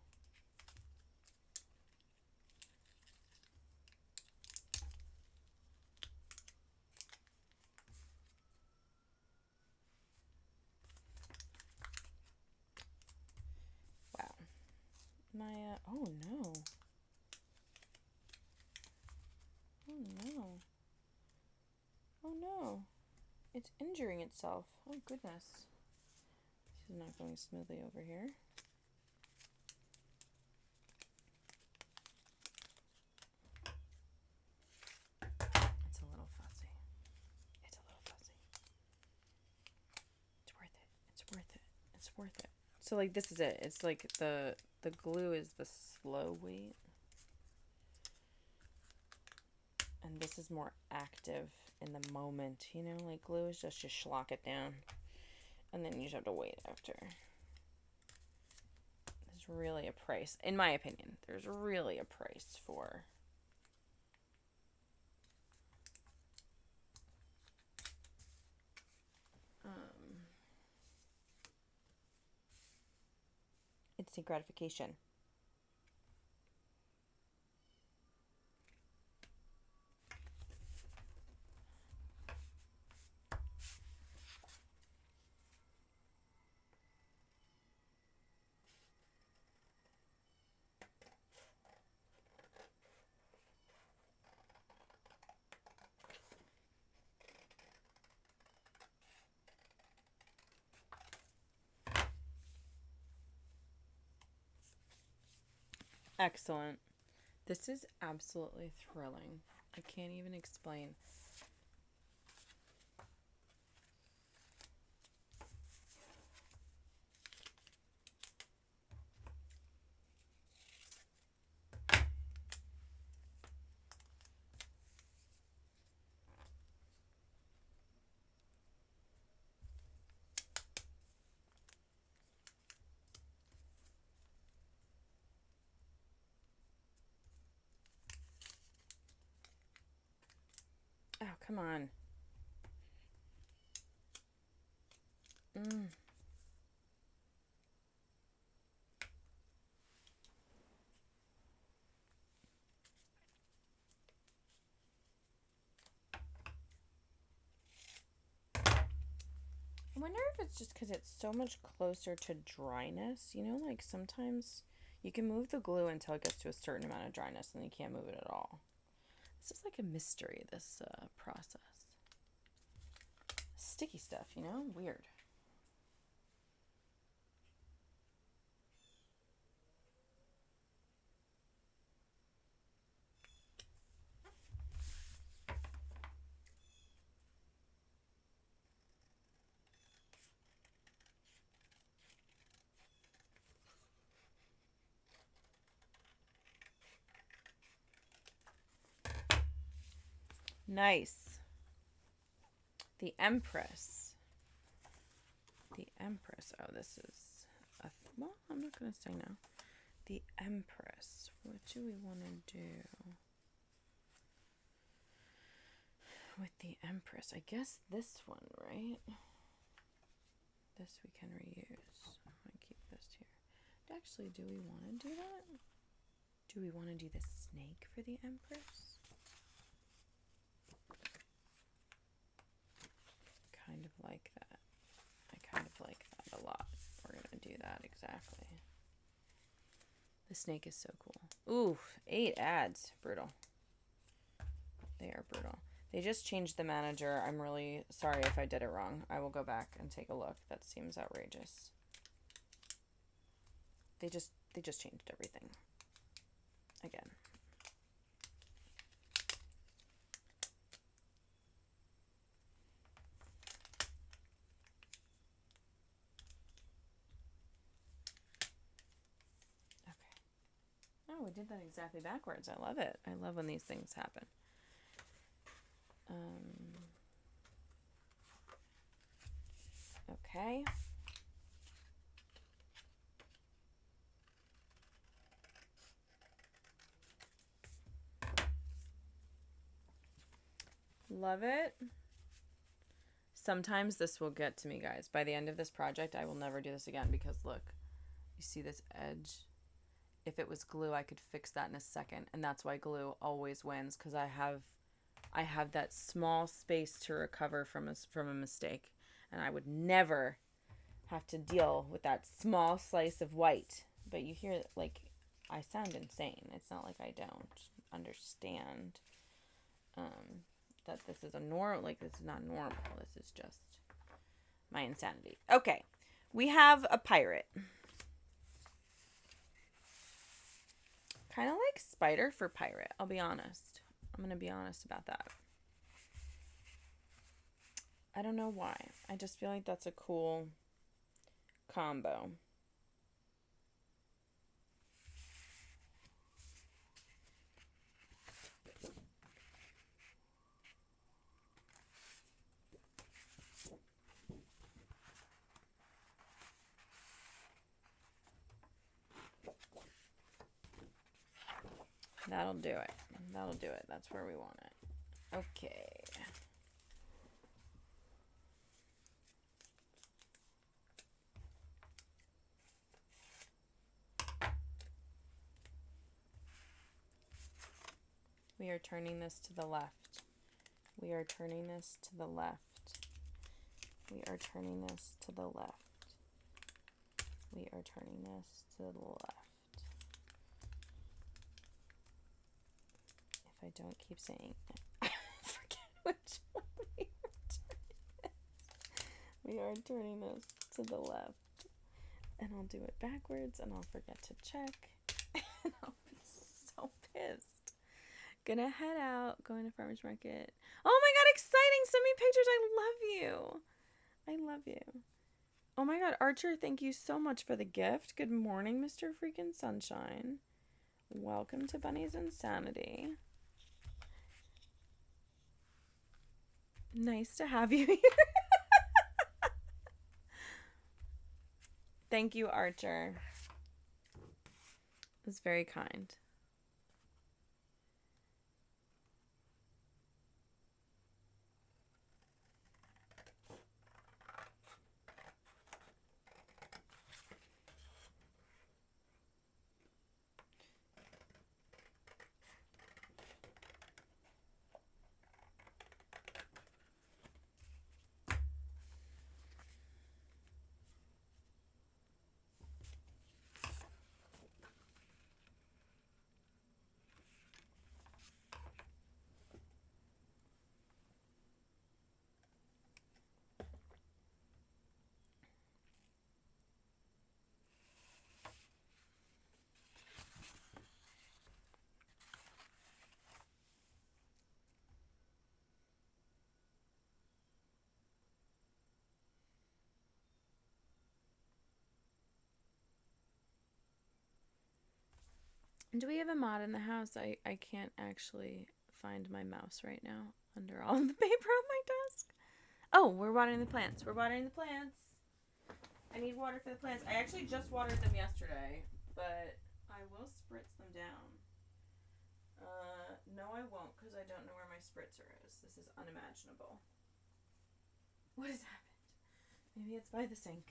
Wow. Oh no. Oh no. Oh no. It's injuring itself. Oh goodness. This is not going smoothly over here. It's a little fussy. It's a little fussy. It's worth it. It's worth it. It's worth it. So like this is it. It's like the glue is the slow weight. And this is more active in the moment, you know, like glue is just you schlock it down and then you just have to wait after. There's really a price, in my opinion, there's really a price for instant gratification. Excellent. This is absolutely thrilling. I can't even explain. Oh, come on. I wonder if it's just because it's so much closer to dryness. You know, like sometimes you can move the glue until it gets to a certain amount of dryness and you can't move it at all. This is like a mystery, this process. Sticky stuff, you know? Weird. Nice. The Empress. The Empress. Oh, this is well, I'm not going to say no. The Empress. What do we want to do with the Empress? I guess this one, right? This we can reuse. I'm going to keep this here. Actually, do we want to do that? Do we want to do the snake for the Empress? Kind of like that. I kind of like that a lot. We're going to do that exactly. The snake is so cool. Ooh, 8 ads. Brutal. They are brutal. They just changed the manager. I'm really sorry if I did it wrong. I will go back and take a look. That seems outrageous. They just changed everything. Again. Oh, we did that exactly backwards. I love it. I love when these things happen. Okay. Love it. Sometimes this will get to me, guys. By the end of this project, I will never do this again because look, you see this edge? If it was glue, I could fix that in a second, and that's why glue always wins, because I have that small space to recover from a mistake, and I would never have to deal with that small slice of white. But you hear, like, I sound insane. It's not like I don't understand that this is this is not normal. This is just my insanity. Okay, we have a pirate. Kind of like spider for pirate, I'll be honest. I'm going to be honest about that. I don't know why. I just feel like that's a cool combo. That'll do it. That'll do it. That's where we want it. Okay. We are turning this to the left. We are turning this to the left. We are turning this to the left. We are turning this to the left. If I don't keep saying it, I forget which one we are turning this to the left. And I'll do it backwards, and I'll forget to check. And I'll be so pissed. Gonna head out, going to farmer's market. Oh my god, exciting! Send me pictures. I love you. I love you. Oh my god, Archer, thank you so much for the gift. Good morning, Mr. Freaking Sunshine. Welcome to Bunny's Insanity. Nice to have you here. Thank you, Archer. It was very kind. Do we have a mod in the house? I can't actually find my mouse right now under all of the paper on my desk. Oh, we're watering the plants. We're watering the plants. I need water for the plants. I actually just watered them yesterday, but I will spritz them down. No, I won't, because I don't know where my spritzer is. This is unimaginable. What has happened? Maybe it's by the sink.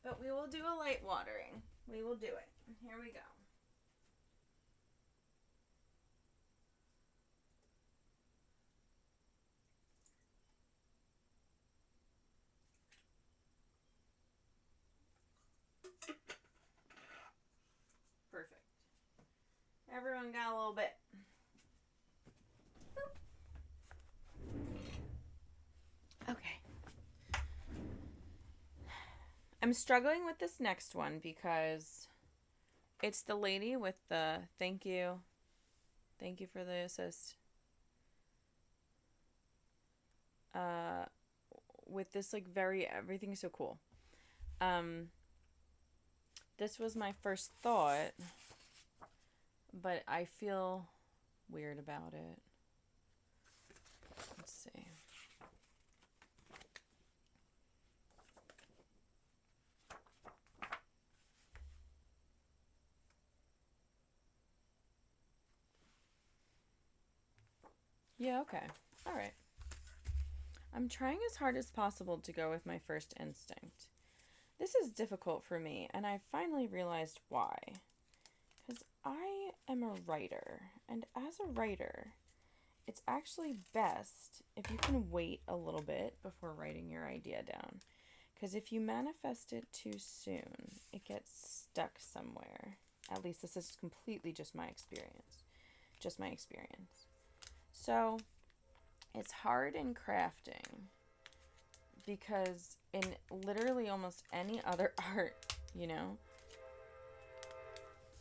But we will do a light watering. We will do it. Here we go. Perfect. Everyone got a little bit. Okay. I'm struggling with this next one because it's the lady with the thank you. Thank you for the assist. With this like everything's so cool. This was my first thought, but I feel weird about it. Let's see. Yeah, okay. All right. I'm trying as hard as possible to go with my first instinct. This is difficult for me, and I finally realized why. Because I am a writer, and as a writer, it's actually best if you can wait a little bit before writing your idea down. Because if you manifest it too soon, it gets stuck somewhere. At least this is completely just my experience. So, it's hard in crafting because in literally almost any other art,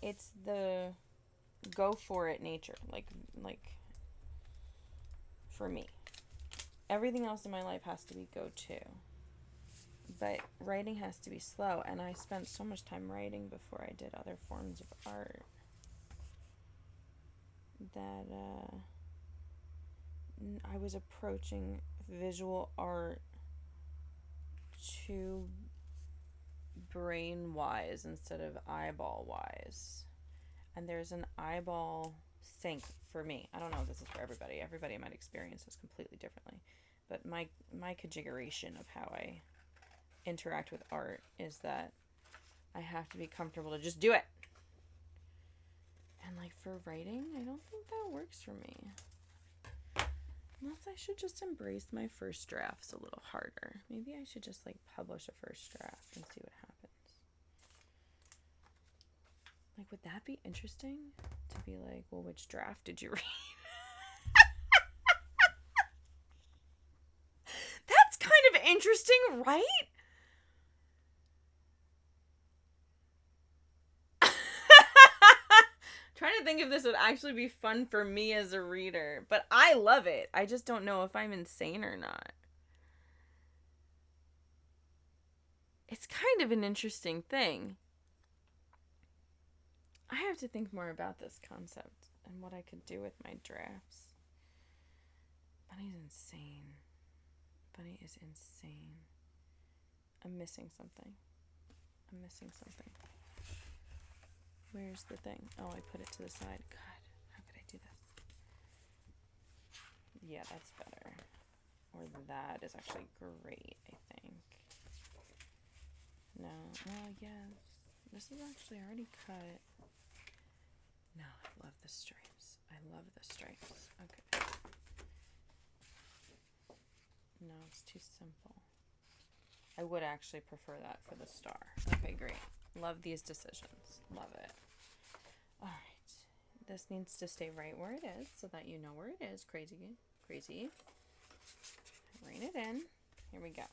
it's the go for it nature. Like for me. Everything else in my life has to be go to. But writing has to be slow, and I spent so much time writing before I did other forms of art that I was approaching visual art too brain wise instead of eyeball wise. And there's an eyeball sync for me. I don't know if this is for everybody. Everybody might experience this completely differently. But my configuration of how I interact with art is that I have to be comfortable to just do it. And like for writing, I don't think that works for me. Unless I should just embrace my first drafts a little harder. Maybe I should just like publish a first draft and see what happens. Like, would that be interesting? To be like, well, which draft did you read? That's kind of interesting, right? Trying to think if this would actually be fun for me as a reader. But I love it. I just don't know if I'm insane or not. It's kind of an interesting thing. I have to think more about this concept and what I could do with my drafts. Bunny's insane. Bunny is insane. I'm missing something. Where's the thing? Oh, I put it to the side. God, how could I do this? Yeah, that's better. Or that is actually great, I think. No, well, yes. This is actually already cut. No, I love the stripes. Okay. No, it's too simple. I would actually prefer that for the star. Okay, great. Love these decisions. Love it. All right. This needs to stay right where it is so that you know where it is. Crazy. Rein it in. Here we go.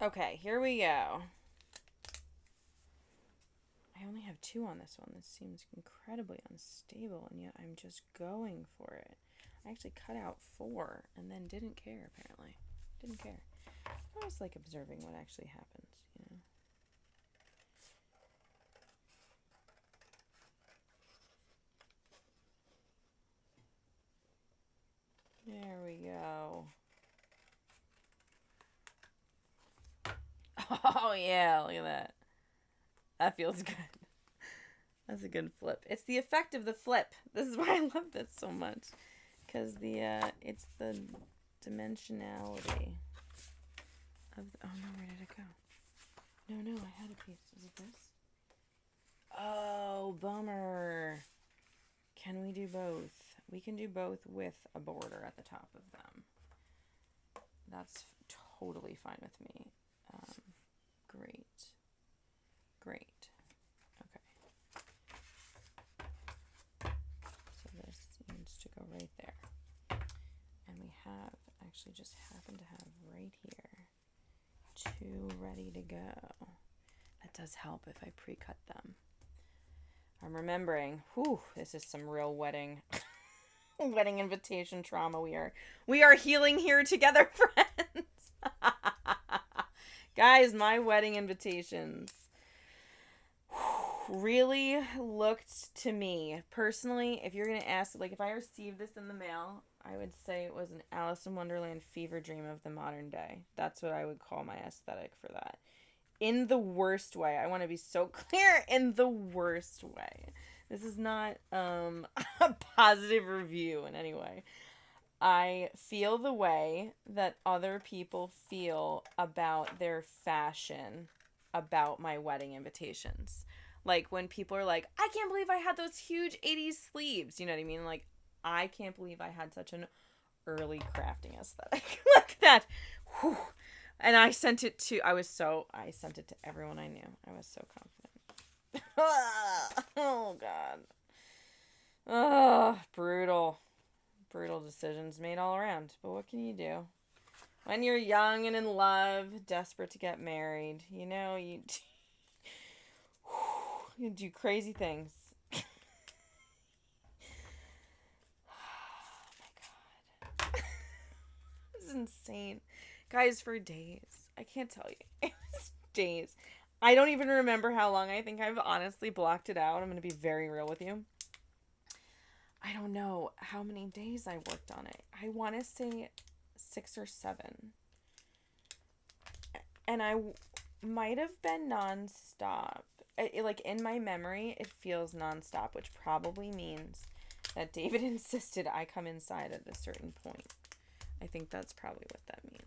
Okay, here we go. I only have 2 on this one. This seems incredibly unstable, and yet I'm just going for it. I actually cut out 4 and then didn't care, apparently. Didn't care. I was like observing what actually happens, you know? There we go. Oh, yeah, look at that. That feels good. That's a good flip. It's the effect of the flip. This is why I love this so much. Because it's the dimensionality of oh no, where did it go? No, I had a piece. Is it this? Oh, bummer. Can we do both? We can do both with a border at the top of them. That's totally fine with me. Great. Okay. So this needs to go right there. And we have, actually just happen to have right here, 2 ready to go. That does help if I pre-cut them. I'm remembering, this is some real wedding invitation trauma. We are healing here together, friends. Guys, my wedding invitations really looked to me, personally, if you're going to ask, like, if I received this in the mail, I would say it was an Alice in Wonderland fever dream of the modern day. That's what I would call my aesthetic for that. In the worst way. I want to be so clear, in the worst way. This is not a positive review in any way. I feel the way that other people feel about their fashion about my wedding invitations. Like when people are like, I can't believe I had those huge 80s sleeves. You know what I mean? Like, I can't believe I had such an early crafting aesthetic. Like that. Whew. And I sent it to everyone I knew. I was so confident. Oh, God. Oh, brutal decisions made all around. But what can you do? When you're young and in love, desperate to get married, you know, you do crazy things. Oh my God. This is insane. Guys, for days. I can't tell you. It was days. I don't even remember how long. I think I've honestly blocked it out. I'm going to be very real with you. I don't know how many days I worked on it. I want to say 6 or 7. And I might have been nonstop. Like, in my memory, it feels nonstop, which probably means that David insisted I come inside at a certain point. I think that's probably what that means.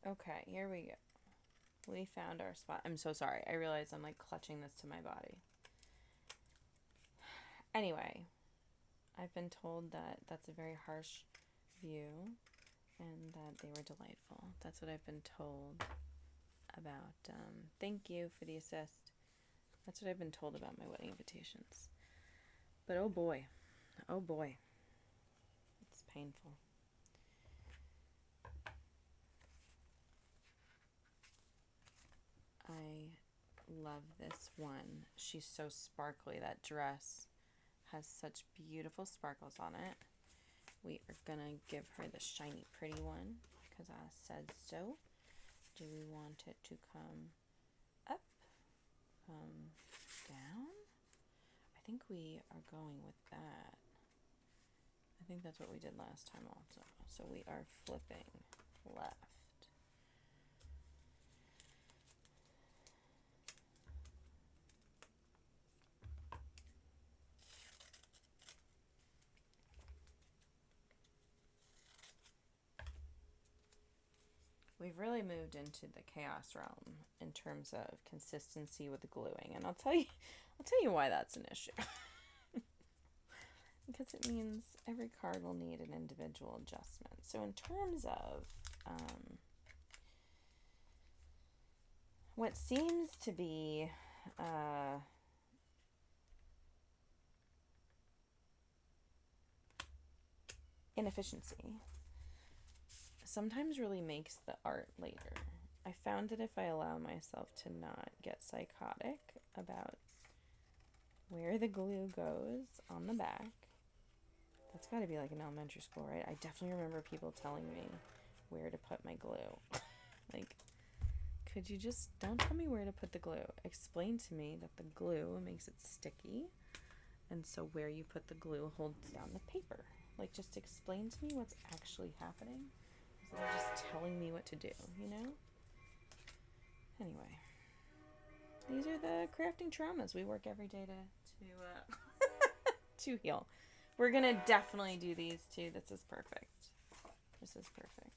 Okay, here we go. We found our spot. I'm so sorry. I realize I'm like clutching this to my body. Anyway, I've been told that that's a very harsh view and that they were delightful. That's what I've been told about. Thank you for the assist. That's what I've been told about my wedding invitations. But oh boy, it's painful. I love this one. She's so sparkly. That dress has such beautiful sparkles on it. We are gonna give her the shiny pretty one because I said so. Do we want it to come up, down? I think we are going with that. I think that's what we did last time also. So we are flipping left. We've really moved into the chaos realm in terms of consistency with the gluing, and I'll tell you why that's an issue. Because it means every card will need an individual adjustment. So in terms of what seems to be inefficiency sometimes really makes the art later. I found that if I allow myself to not get psychotic about where the glue goes on the back, that's got to be like in elementary school, right? I definitely remember people telling me where to put my glue. Like, could you just don't tell me where to put the glue. Explain to me that the glue makes it sticky, and so where you put the glue holds down the paper. Like, just explain to me what's actually happening instead of just telling me what to do, you know? Anyway, these are the crafting traumas we work every day to heal. We're gonna definitely do these too. This is perfect. This is perfect.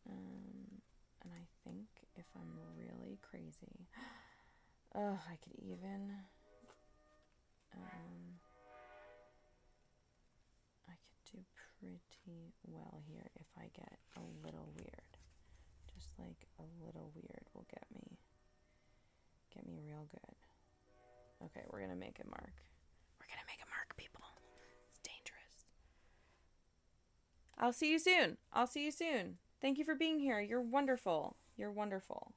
And I think if I'm really crazy, I could even, I could do pretty well here if I get a little weird. Just like a little weird will get me real good. Okay, we're gonna make a mark. We're gonna make a mark, people. It's dangerous. I'll see you soon. I'll see you soon. Thank you for being here. You're wonderful. You're wonderful.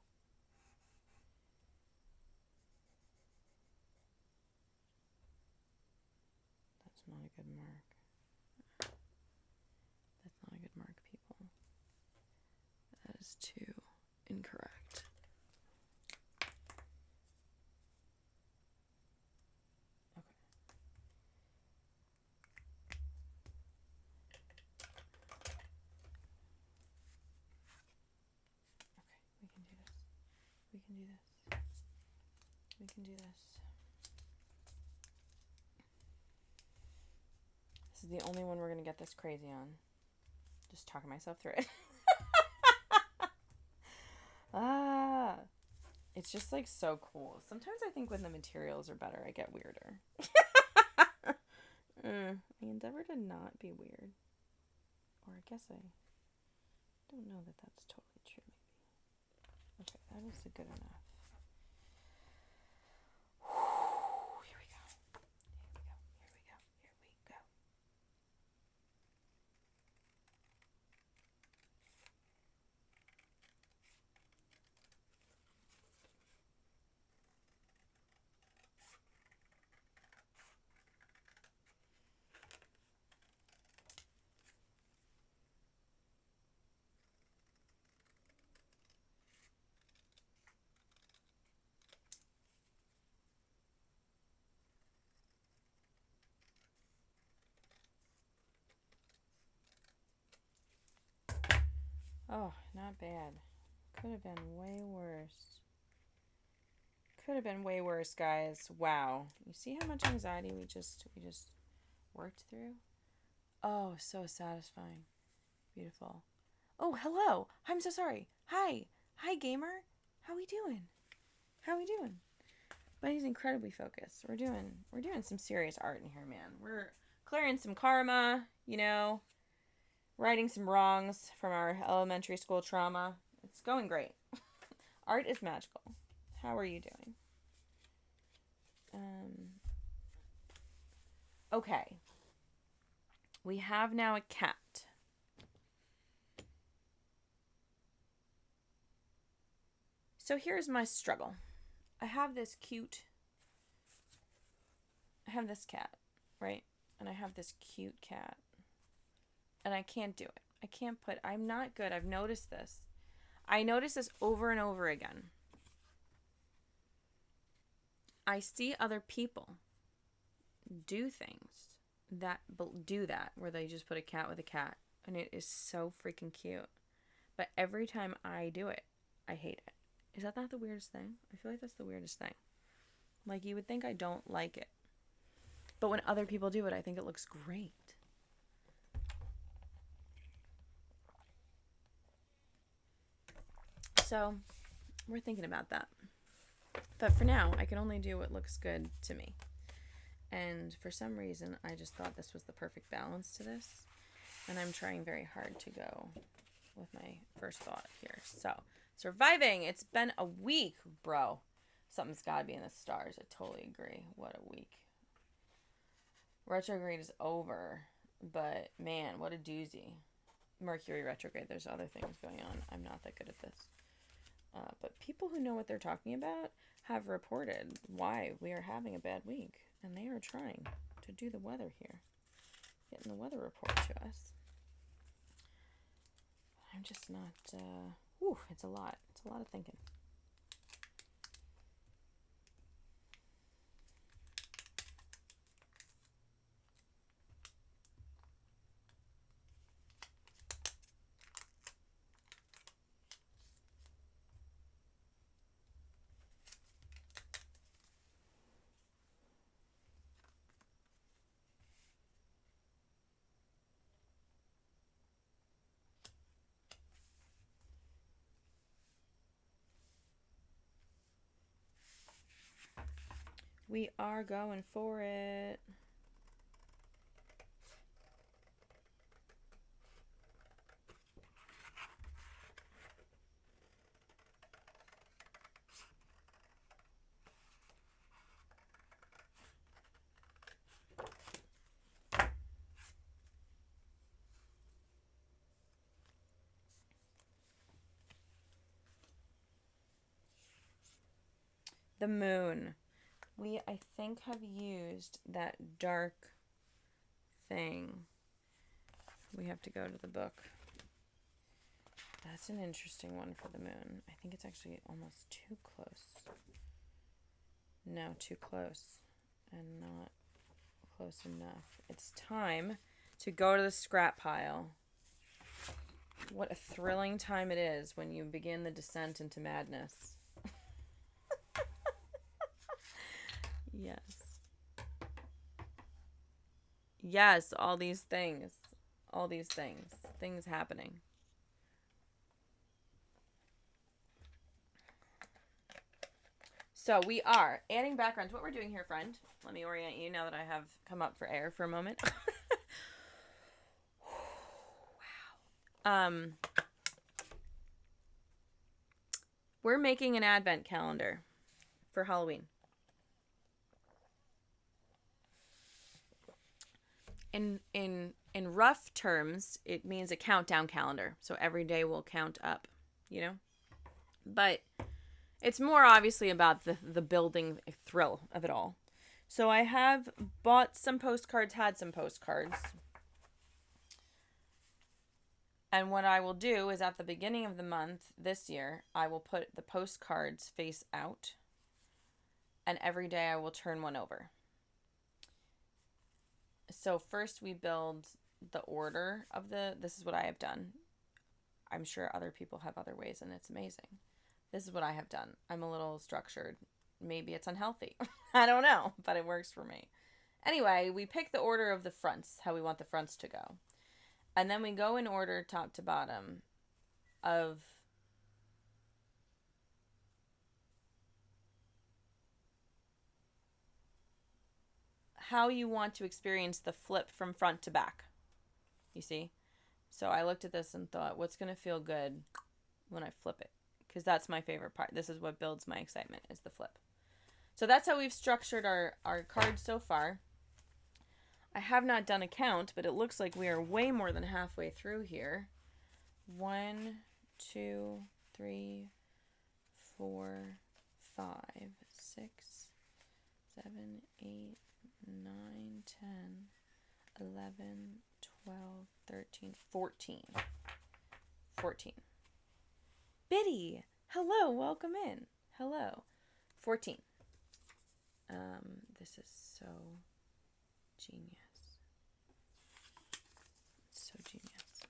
That's not a good mark. That's not a good mark, people. That is too incorrect. We can do this. This is the only one we're going to get this crazy on. Just talking myself through it. It's just like so cool. Sometimes I think when the materials are better, I get weirder. I endeavor to not be weird. Or I guess I don't know that that's totally true, maybe. Okay, that is good enough. Here we go. Oh, not bad. Could have been way worse. Guys. Wow. You see how much anxiety we just worked through? Oh, so satisfying. Beautiful. Oh, hello. I'm so sorry. Hi, gamer. How we doing? Buddy's incredibly focused. We're doing some serious art in here, man. We're clearing some karma, righting some wrongs from our elementary school trauma. It's going great. Art is magical. How are you doing? Okay. We have now a cat. So here's my struggle. I have this cat, right? And I have this cute cat. And I can't do it. I'm not good. I've noticed this. I notice this over and over again. I see other people do things that do that, where they just put a cat with a cat. And it is so freaking cute. But every time I do it, I hate it. Is that not the weirdest thing? I feel like that's the weirdest thing. Like, you would think I don't like it. But when other people do it, I think it looks great. So, we're thinking about that. But for now, I can only do what looks good to me. And for some reason, I just thought this was the perfect balance to this. And I'm trying very hard to go with my first thought here. So, surviving. It's been a week, bro. Something's got to be in the stars. I totally agree. What a week. Retrograde is over. But, man, what a doozy. Mercury retrograde. There's other things going on. I'm not that good at this. But people who know what they're talking about have reported why we are having a bad week. And they are trying to do the weather here. Getting the weather report to us. I'm just not... it's a lot. It's a lot of thinking. We are going for it. The moon. We, I think, have used that dark thing. We have to go to the book. That's an interesting one for the moon. I think it's actually almost too close. No, too close. And not close enough. It's time to go to the scrap pile. What a thrilling time it is when you begin the descent into madness. Yes. Yes, all these things. All these things. Things happening. So we are adding backgrounds. What we're doing here, friend. Let me orient you now that I have come up for air for a moment. Wow. We're making an advent calendar for Halloween. In rough terms, it means a countdown calendar. So every day will count up, But it's more obviously about the building thrill of it all. So I have bought some postcards, had some postcards. And what I will do is at the beginning of the month this year, I will put the postcards face out. And every day I will turn one over. So first we build the order of this is what I have done. I'm sure other people have other ways and it's amazing. This is what I have done. I'm a little structured. Maybe it's unhealthy. I don't know, but it works for me. Anyway, we pick the order of the fronts, how we want the fronts to go. And then we go in order top to bottom of how you want to experience the flip from front to back. You see? So I looked at this and thought, what's going to feel good when I flip it? Because that's my favorite part. This is what builds my excitement, is the flip. So that's how we've structured our cards so far. I have not done a count, but it looks like we are way more than halfway through here. 1, 2, 3, 4, 5, 6, 7, 8, 9, 10, 11, 12, 13, 14. 14. Biddy! Hello, welcome in. Hello. 14. This is so genius. It's so genius.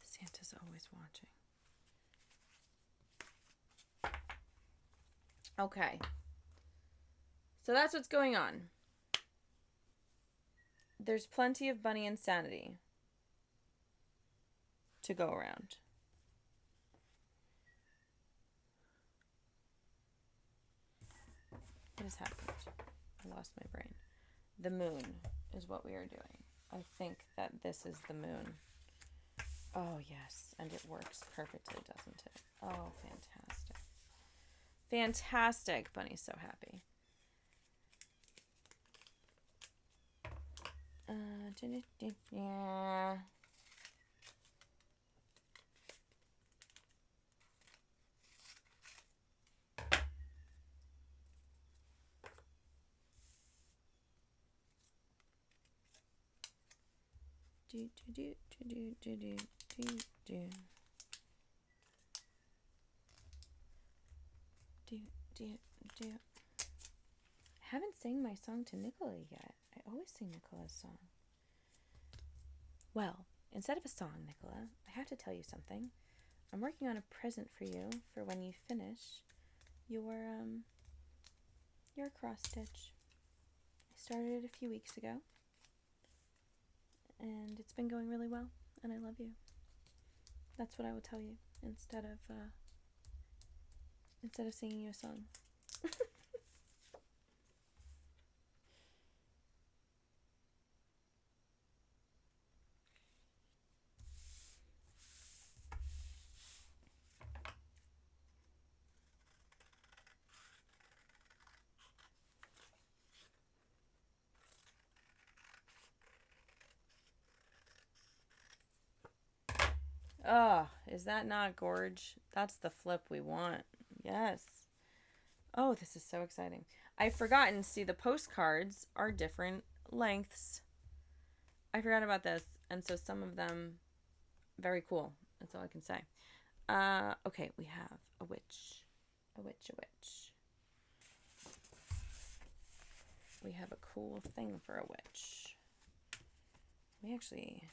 Santa's always watching. Okay. So that's what's going on. There's plenty of bunny insanity to go around. What has happened? I lost my brain. The moon is what we are doing. I think that this is the moon. Oh, yes. And it works perfectly, doesn't it? Oh, fantastic. Fantastic. Bunny's so happy. Yeah. Do. I haven't sang my song to Nicola yet. I always sing Nicola's song. Well, instead of a song, Nicola, I have to tell you something. I'm working on a present for you for when you finish your cross stitch. I started it a few weeks ago, and it's been going really well, and I love you. That's what I will tell you instead of singing you a song. Oh, is that not gorge? That's the flip we want. Yes. Oh, this is so exciting. I've forgotten. See, the postcards are different lengths. I forgot about this. And so some of them, very cool. That's all I can say. Okay, we have a witch. A witch, a witch. We have a cool thing for a witch. We actually,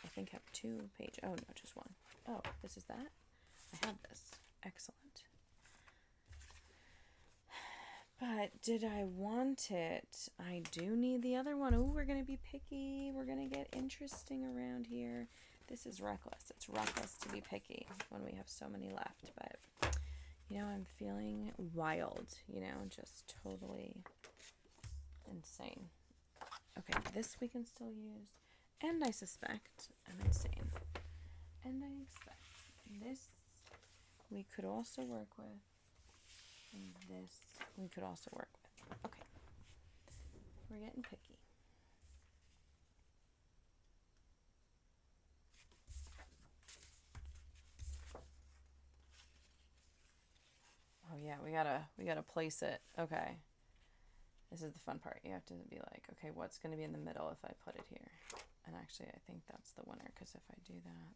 I think, have 2 pages. Oh, no, just 1. Oh, this is that? I have this. Excellent. But did I want it? I do need the other one. Oh, we're going to be picky. We're going to get interesting around here. This is reckless. It's reckless to be picky when we have so many left. But, you know, I'm feeling wild, you know, just totally insane. Okay, this we can still use. And I suspect I'm insane. And I expect this we could also work with. And this we could also work with. Okay. We're getting picky. Oh yeah, we gotta place it. Okay. This is the fun part. You have to be like, okay, what's gonna be in the middle if I put it here? And actually I think that's the winner, because if I do that.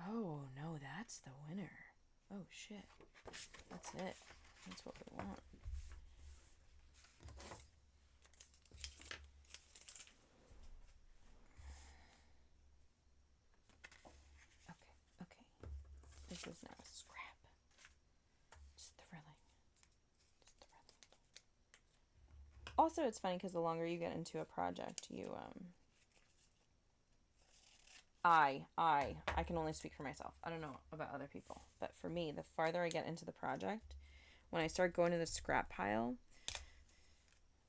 Oh no, that's the winner. Oh shit. That's it. That's what we want. Okay. This is now a scrap. It's thrilling. Also, it's funny because the longer you get into a project, I can only speak for myself. I don't know about other people, but for me, the farther I get into the project, when I start going to the scrap pile,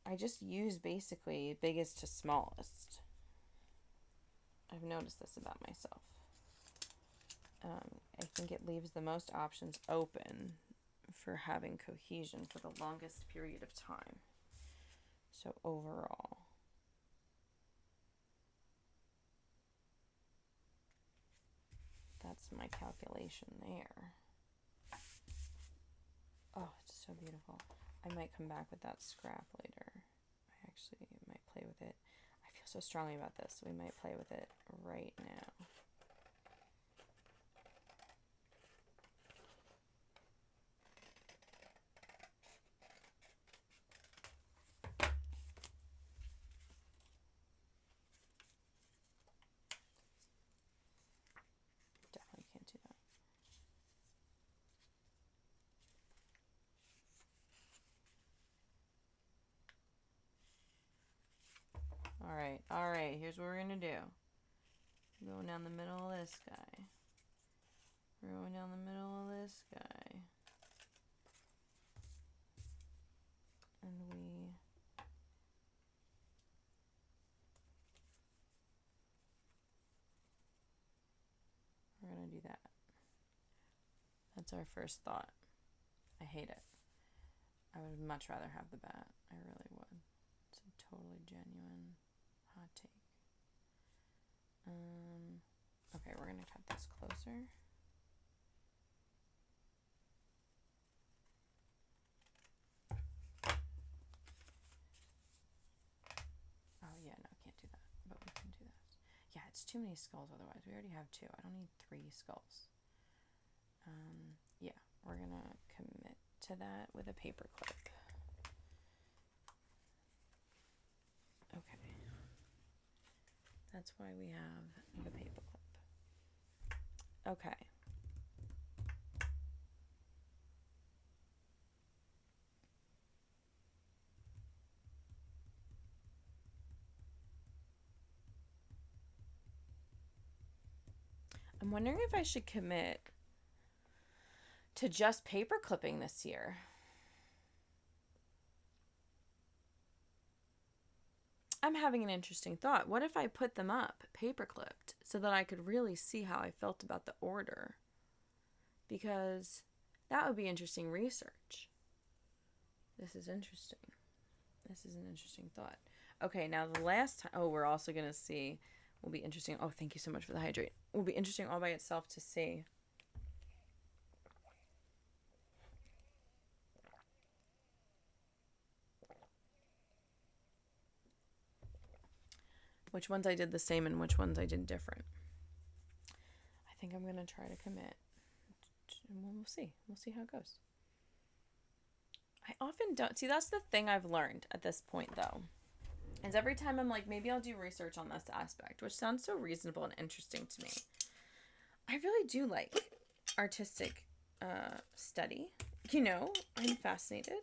I just use basically biggest to smallest. I've noticed this about myself. I think it leaves the most options open for having cohesion for the longest period of time. So overall, that's my calculation there. Oh, it's so beautiful. I might come back with that scrap later. I actually might play with it. I feel so strongly about this, so we might play with it right now. Definitely can't do that. All right, here's what we're gonna do. We're going down the middle of this guy. We're going down the middle of this guy. And we're gonna do that. That's our first thought. I hate it. I would much rather have the bat. I really would. It's a totally genuine hot take. Okay, we're gonna cut this closer. Oh yeah, no, can't do that. But we can do that. Yeah, it's too many skulls otherwise. We already have 2. I don't need 3 skulls. Yeah, we're gonna commit to that with a paper clip. Okay. That's why we have the paper clip. Okay. I'm wondering if I should commit to just paper clipping this year. I'm having an interesting thought. What if I put them up paper clipped so that I could really see how I felt about the order? Because that would be interesting research. This is interesting. This is an interesting thought. Okay, now the last time, we're also going to see, will be interesting. Oh, thank you so much for the hydrate. Will be interesting all by itself to see. Which ones I did the same and which ones I did different. I think I'm going to try to commit. And we'll see. We'll see how it goes. I often don't. See, that's the thing I've learned at this point, though. Is every time I'm like, maybe I'll do research on this aspect, which sounds so reasonable and interesting to me. I really do like artistic study. You know, I'm fascinated.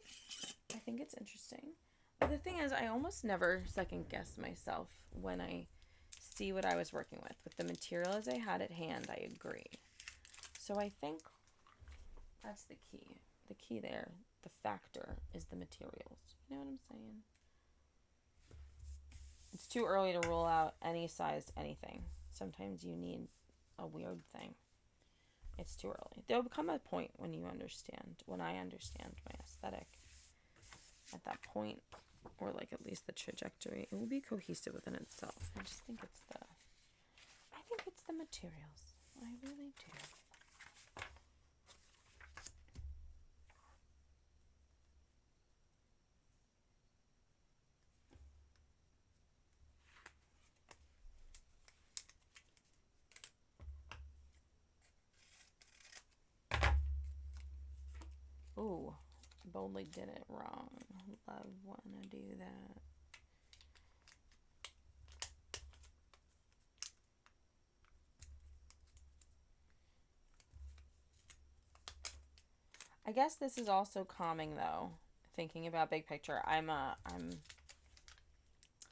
I think it's interesting. But the thing is, I almost never second guess myself when I see what I was working with. With the material as I had at hand, I agree. So I think that's the key. The key there, the factor, is the materials. You know what I'm saying? It's too early to rule out any size anything. Sometimes you need a weird thing. It's too early. There'll come a point when you understand, when I understand my aesthetic. At that point, or like at least the trajectory, it will be cohesive within itself. I just think it's the materials. I really do. Ooh, boldly did it wrong. Love wanna do that. I guess this is also calming though. Thinking about big picture. I'm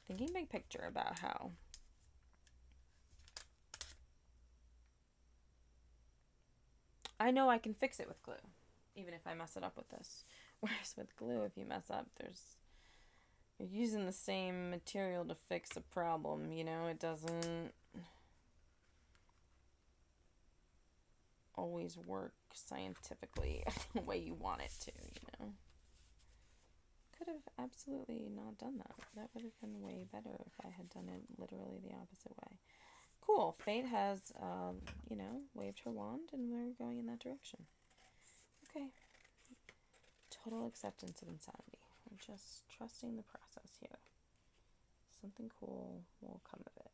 thinking big picture about how I know I can fix it with glue, even if I mess it up with this. Whereas with glue, if you mess up, You're using the same material to fix a problem, you know? It doesn't always work scientifically the way you want it to, you know? Could have absolutely not done that. That would have been way better if I had done it literally the opposite way. Cool. Fate has, waved her wand, and we're going in that direction. Okay. Total acceptance of insanity. I'm just trusting the process here. Something cool will come of it.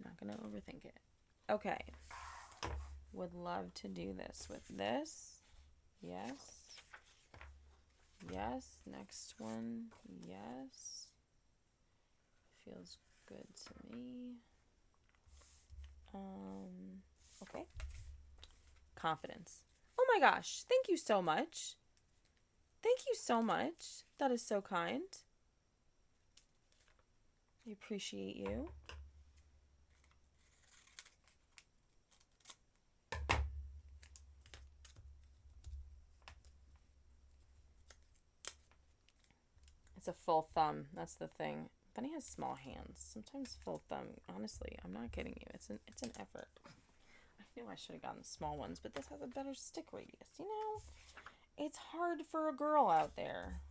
Not gonna overthink it. Okay. Would love to do this with this. Yes. Yes. Next one. Yes. Feels good to me. Okay. Confidence. Oh my gosh. Thank you so much. Thank you so much. That is so kind. I appreciate you. It's a full thumb. That's the thing. Bunny has small hands. Sometimes full thumb. Honestly, I'm not kidding you. It's an effort. I knew I should have gotten small ones, but this has a better stick radius. You know, it's hard for a girl out there.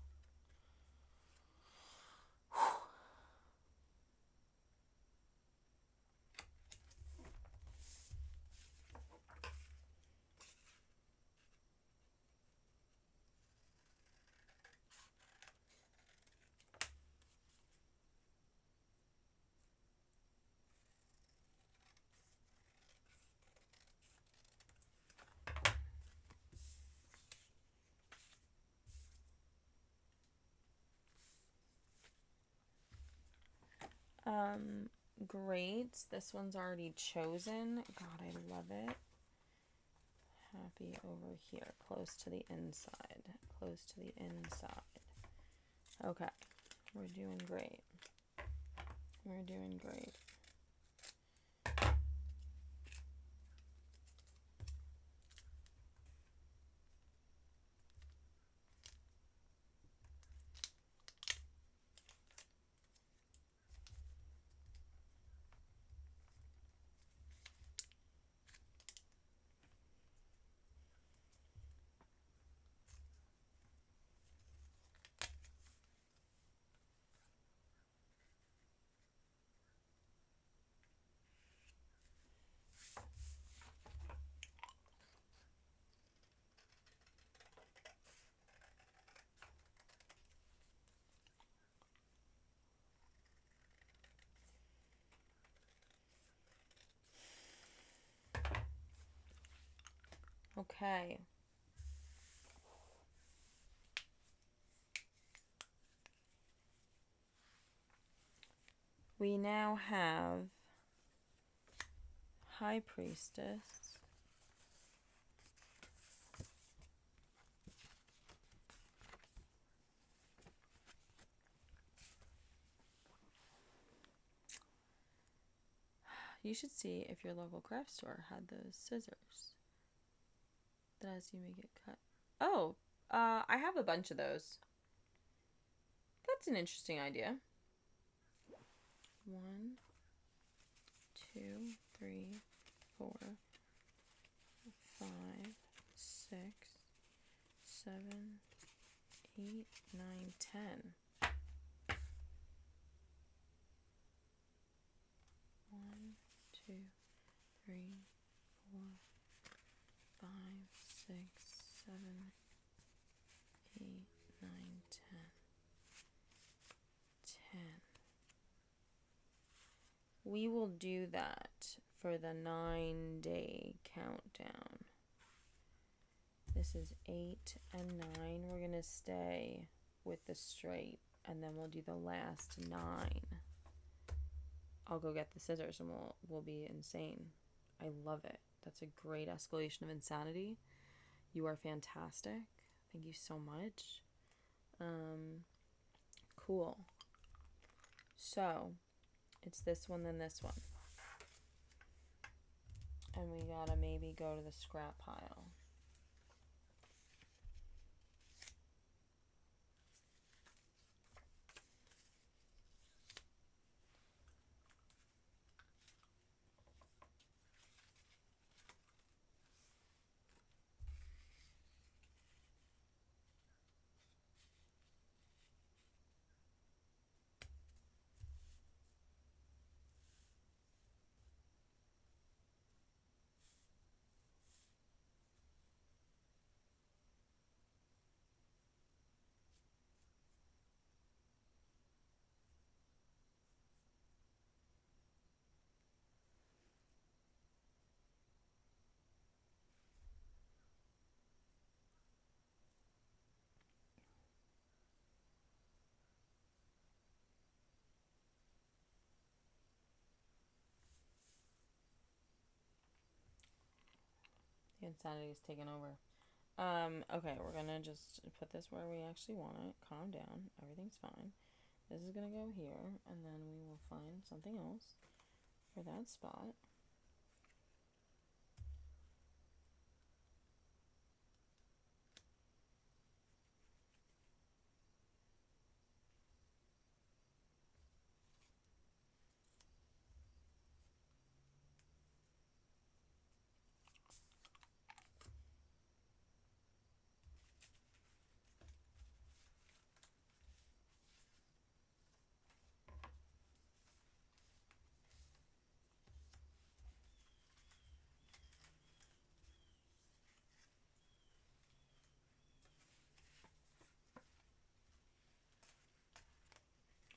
Great. This one's already chosen. God, I love it. Happy over here, close to the inside. Close to the inside. Okay, we're doing great. We're doing great. Okay. We now have High Priestess. You should see if your local craft store had those scissors that as you make it cut. Oh, I have a bunch of those. That's an interesting idea. 1, 2, 3, 4, 5, 6, 7, 8, 9, 10. 1, 2, 3, 4, 5, 6, 7, 8, 9, 10. 10. We will do that for the 9-day countdown. This is 8 and 9. We're going to stay with the straight, and then we'll do the last 9. I'll go get the scissors, and we'll be insane. I love it. That's a great escalation of insanity. You are fantastic. Thank you so much. Cool. So, it's this one, then this one. And we gotta maybe go to the scrap pile. The insanity is taken over. Okay, we're gonna just put this where we actually want it. Calm down. Everything's fine. This is gonna go here, and then we will find something else for that spot.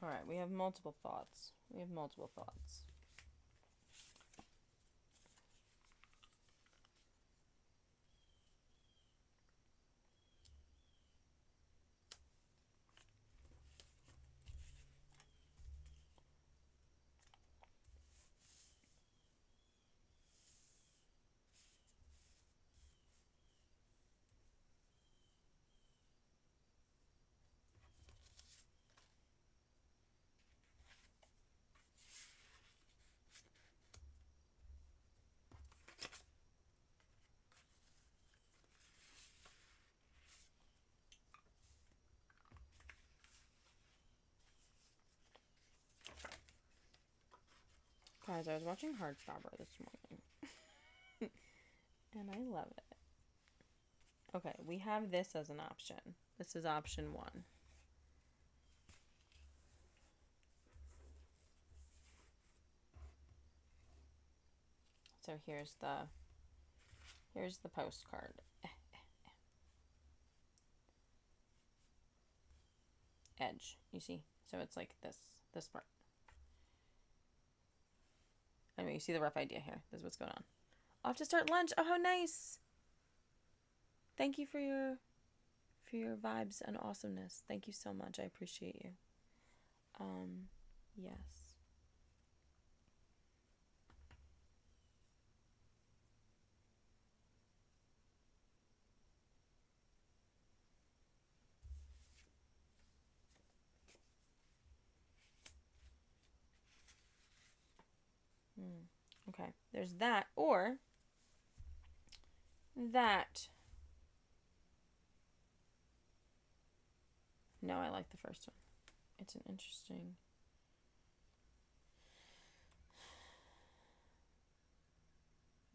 All right, we have multiple thoughts. Guys, I was watching Heartstopper this morning. And I love it. Okay, we have this as an option. This is option 1. So here's the postcard. Edge, you see? So it's like this part. Anyway, you see the rough idea here. This is what's going on. Off to start lunch. Oh, how nice. Thank you for your vibes and awesomeness. Thank you so much. I appreciate you. Yes. Okay, there's that, or that. No, I like the first one. It's an interesting...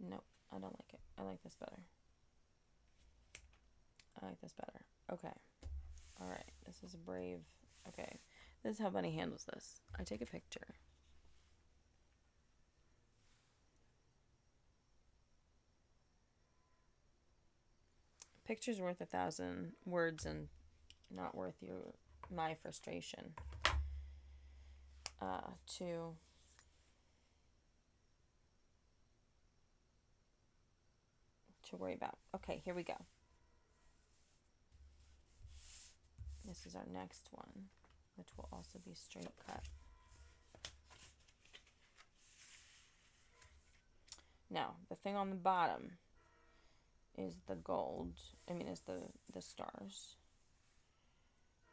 Nope, I don't like it. I like this better. Okay. Alright, this is a brave... Okay, this is how Bunny handles this. I take a picture. Picture's worth 1,000 words and not worth my frustration. To worry about. Okay, here we go. This is our next one, which will also be straight cut. Now, the thing on the bottom is the gold. Is the stars.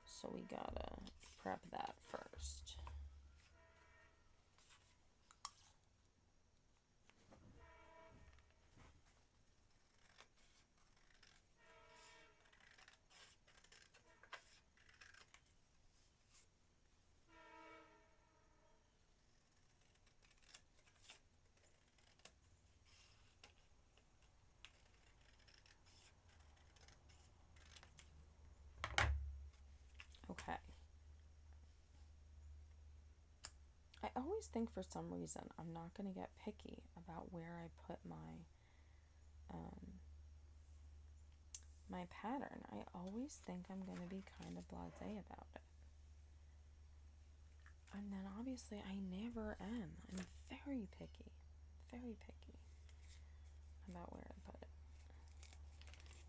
So we gotta prep that first. always think for some reason I'm not going to get picky about where I put my pattern. I always think I'm going to be kind of blasé about it. And then obviously I never am. I'm very picky about where I put it.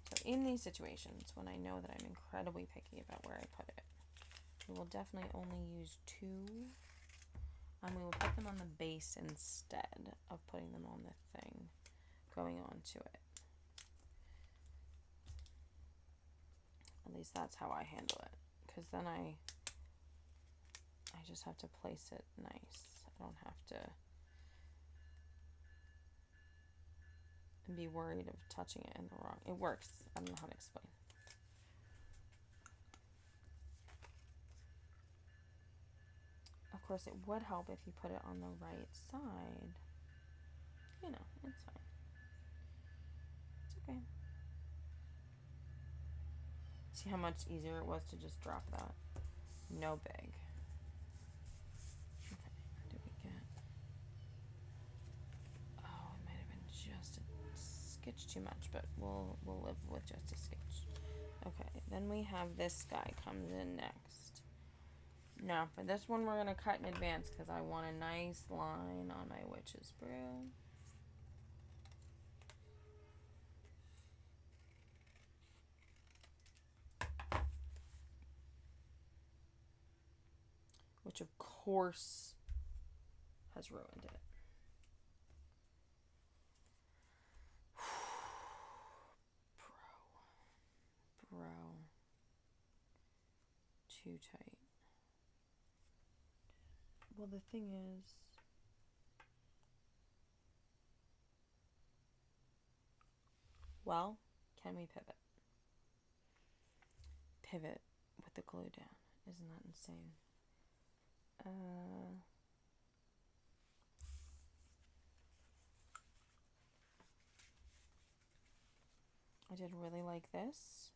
So in these situations, when I know that I'm incredibly picky about where I put it, we will definitely only use 2, and we will put them on the base instead of putting them on the thing going on to it. At least that's how I handle it, because then I just have to place it nice. I don't have to be worried of touching it in the wrong. It works. I don't know how to explain. Of course, it would help if you put it on the right side. You know, it's fine. It's okay. See how much easier it was to just drop that? No big. Okay, what did we get? Oh, it might have been just a sketch too much, but we'll live with just a sketch. Okay, then we have this guy comes in next. Now, for this one, we're going to cut in advance because I want a nice line on my witch's brew. Which, of course, has ruined it. Bro. Too tight. Well, the thing is, well, can we pivot? Pivot with the glue down. Isn't that insane? I did really like this.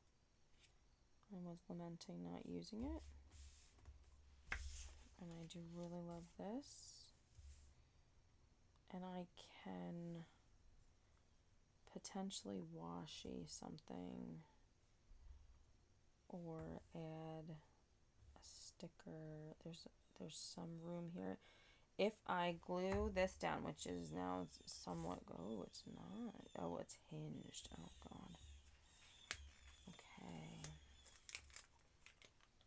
I was lamenting not using it. And I do really love this. And I can potentially washi something or add a sticker. There's some room here. If I glue this down, which is now somewhat, oh, it's not. Oh, it's hinged. Oh, God. Okay.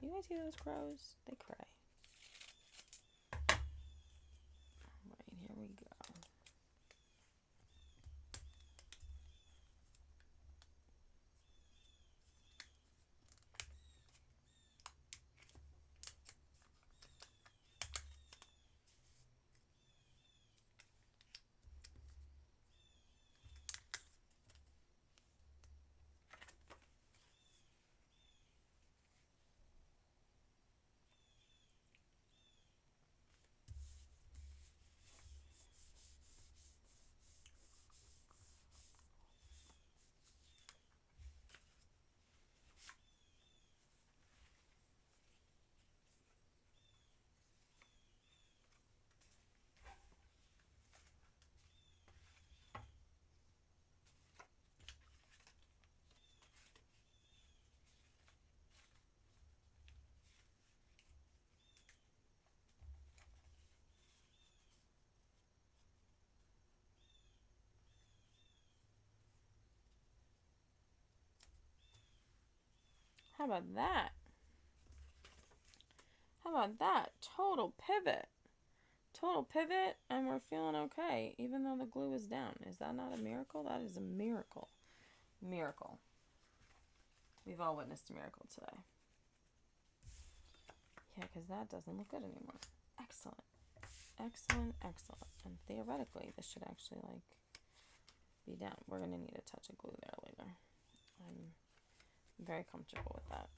You guys hear those crows? They cry. Alright, here we go. How about that? How about that? Total pivot. Total pivot, and we're feeling okay, even though the glue is down. Is that not a miracle? That is a miracle. Miracle. We've all witnessed a miracle today. Yeah, because that doesn't look good anymore. Excellent. Excellent, excellent. And theoretically, this should actually, like, be down. We're going to need a touch of glue there later. I'm very comfortable with that.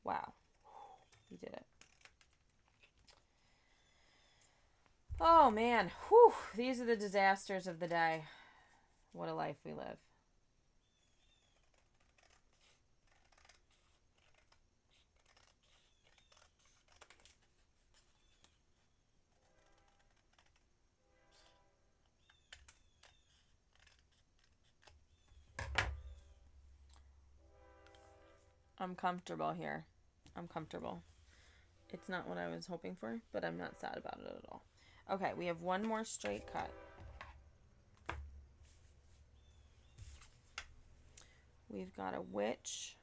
Wow. We did it. Oh, man. Whew. These are the disasters of the day. What a life we live. I'm comfortable here. I'm comfortable. It's not what I was hoping for, but I'm not sad about it at all. Okay, we have one more straight cut. We've got a witch.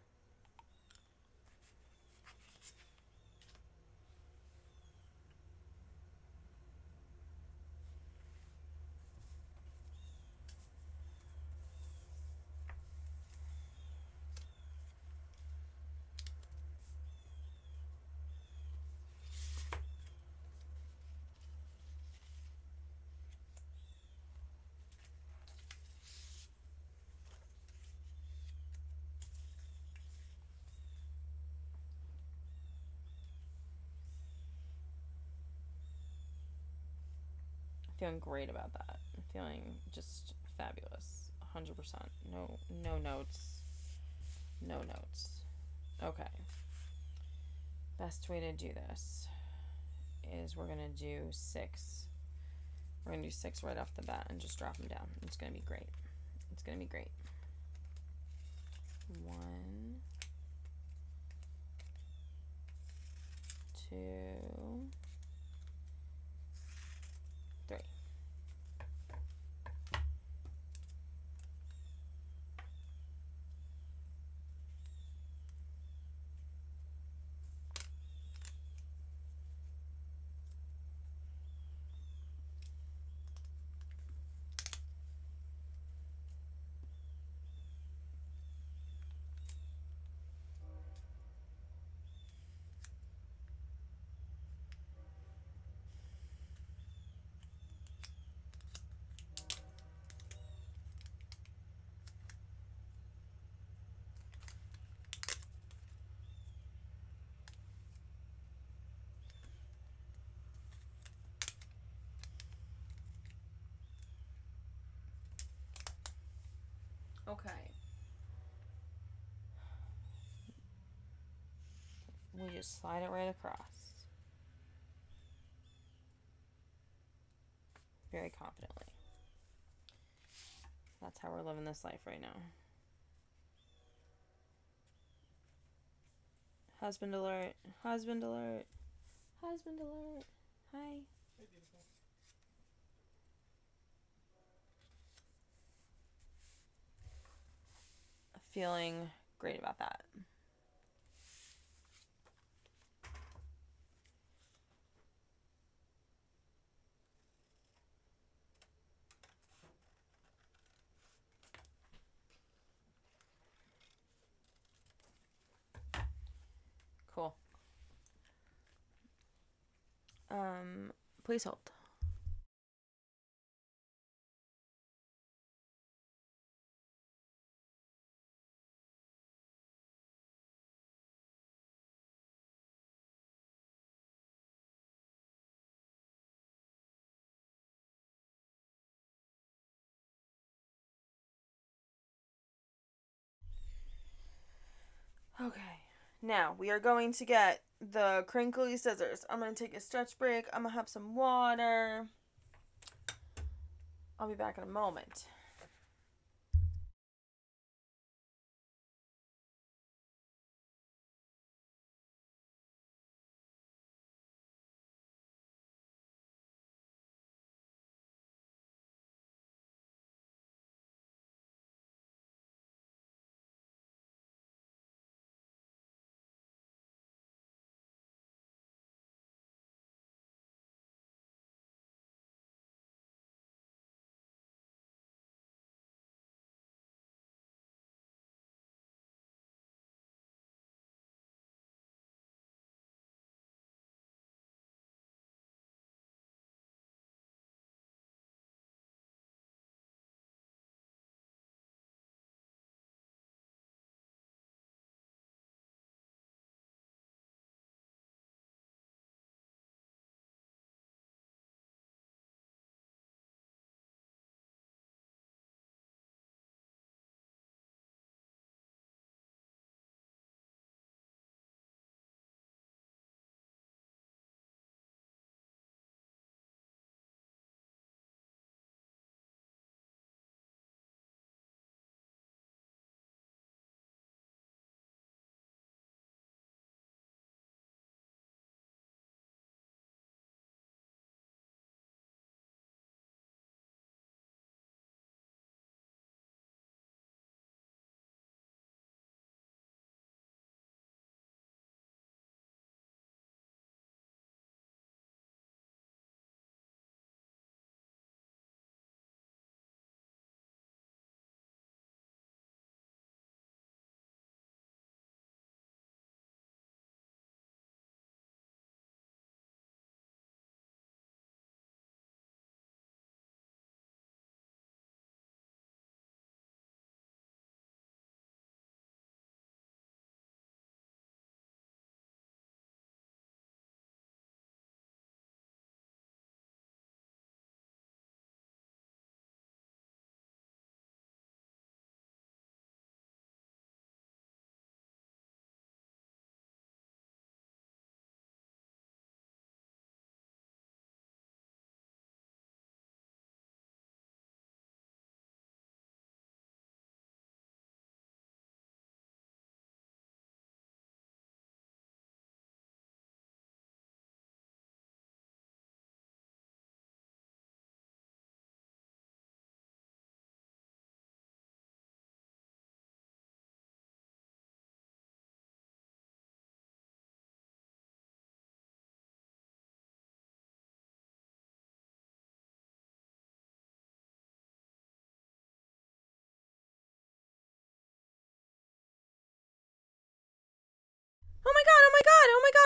Feeling great about that. I'm feeling just fabulous. 100%. No notes. No notes. Okay. Best way to do this is we're going to do 6. We're going to do 6 right off the bat and just drop them down. It's going to be great. It's going to be great. 1, 2, 3. Okay. We just slide it right across. Very confidently. That's how we're living this life right now. Husband alert. Husband alert. Husband alert. Hi. Hey, beautiful. Feeling great about that. Cool. Please hold. Okay. Now we are going to get the crinkly scissors. I'm going to take a stretch break. I'm going to have some water. I'll be back in a moment.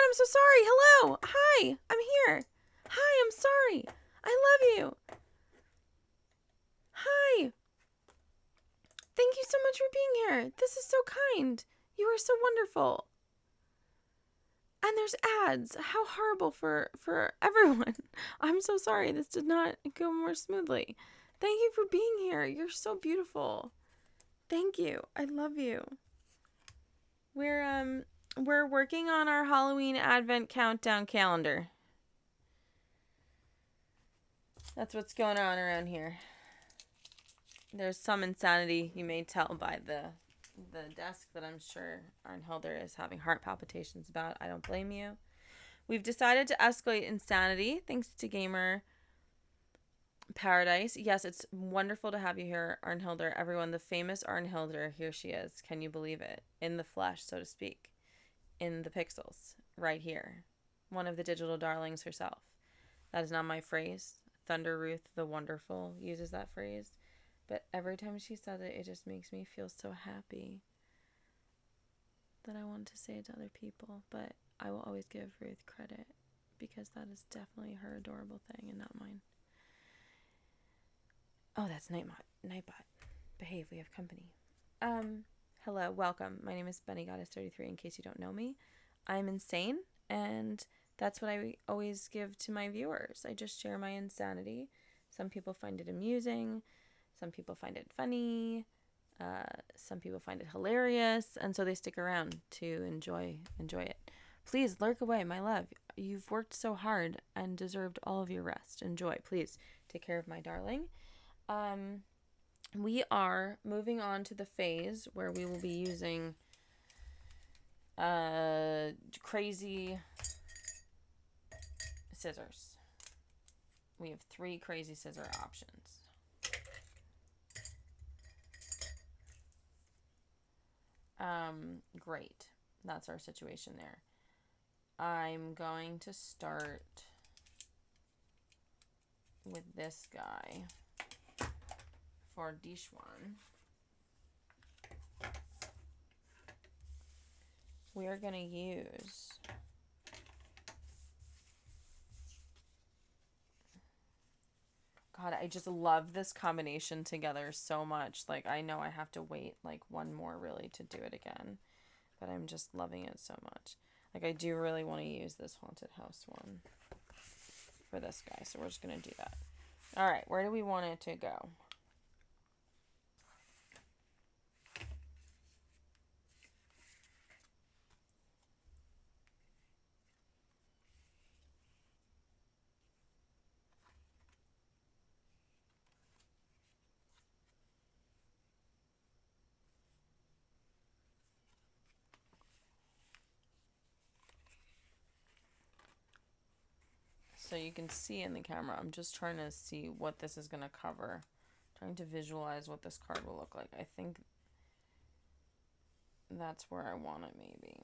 I'm so sorry. Hello. Hi. I'm here. Hi, I'm sorry. I love you. Hi. Thank you so much for being here. This is so kind. You are so wonderful. And there's ads. How horrible for everyone. I'm so sorry. This did not go more smoothly. Thank you for being here. You're so beautiful. Thank you. I love you. We're working on our Halloween Advent countdown calendar. That's what's going on around here. There's some insanity, you may tell by the desk, that I'm sure Arnhilder is having heart palpitations about. I don't blame you. We've decided to escalate insanity thanks to Gamer Paradise. Yes, it's wonderful to have you here, Arnhilder. Everyone, the famous Arnhilder, here she is. Can you believe it? In the flesh, so to speak. In the pixels. Right here. One of the digital darlings herself. That is not my phrase. Thunder Ruth the Wonderful uses that phrase. But every time she says it, it just makes me feel so happy that I want to say it to other people. But I will always give Ruth credit because that is definitely her adorable thing and not mine. Oh, that's Nightbot. Behave, we have company. Hello, welcome. My name is Benny Goddess 33 in case you don't know me. I'm insane, and that's what I always give to my viewers. I just share my insanity. Some people find it amusing. Some people find it funny. Some people find it hilarious, and so they stick around to enjoy it. Please lurk away, my love. You've worked so hard and deserved all of your rest. Enjoy. Please take care of my darling. We are moving on to the phase where we will be using crazy scissors. We have 3 crazy scissor options. Great. That's our situation there. I'm going to start with this guy for Dishwan. We are going to use God, I just love this combination together so much. Like, I know I have to wait like one more really to do it again, but I'm just loving it so much. Like, I do really want to use this haunted house one for this guy, so we're just going to do that. All right, where do we want it to go? So you can see in the camera, I'm just trying to see what this is going to cover. Trying to visualize what this card will look like. I think that's where I want it maybe.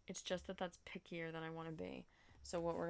It's just that that's pickier than I want to be. So what we're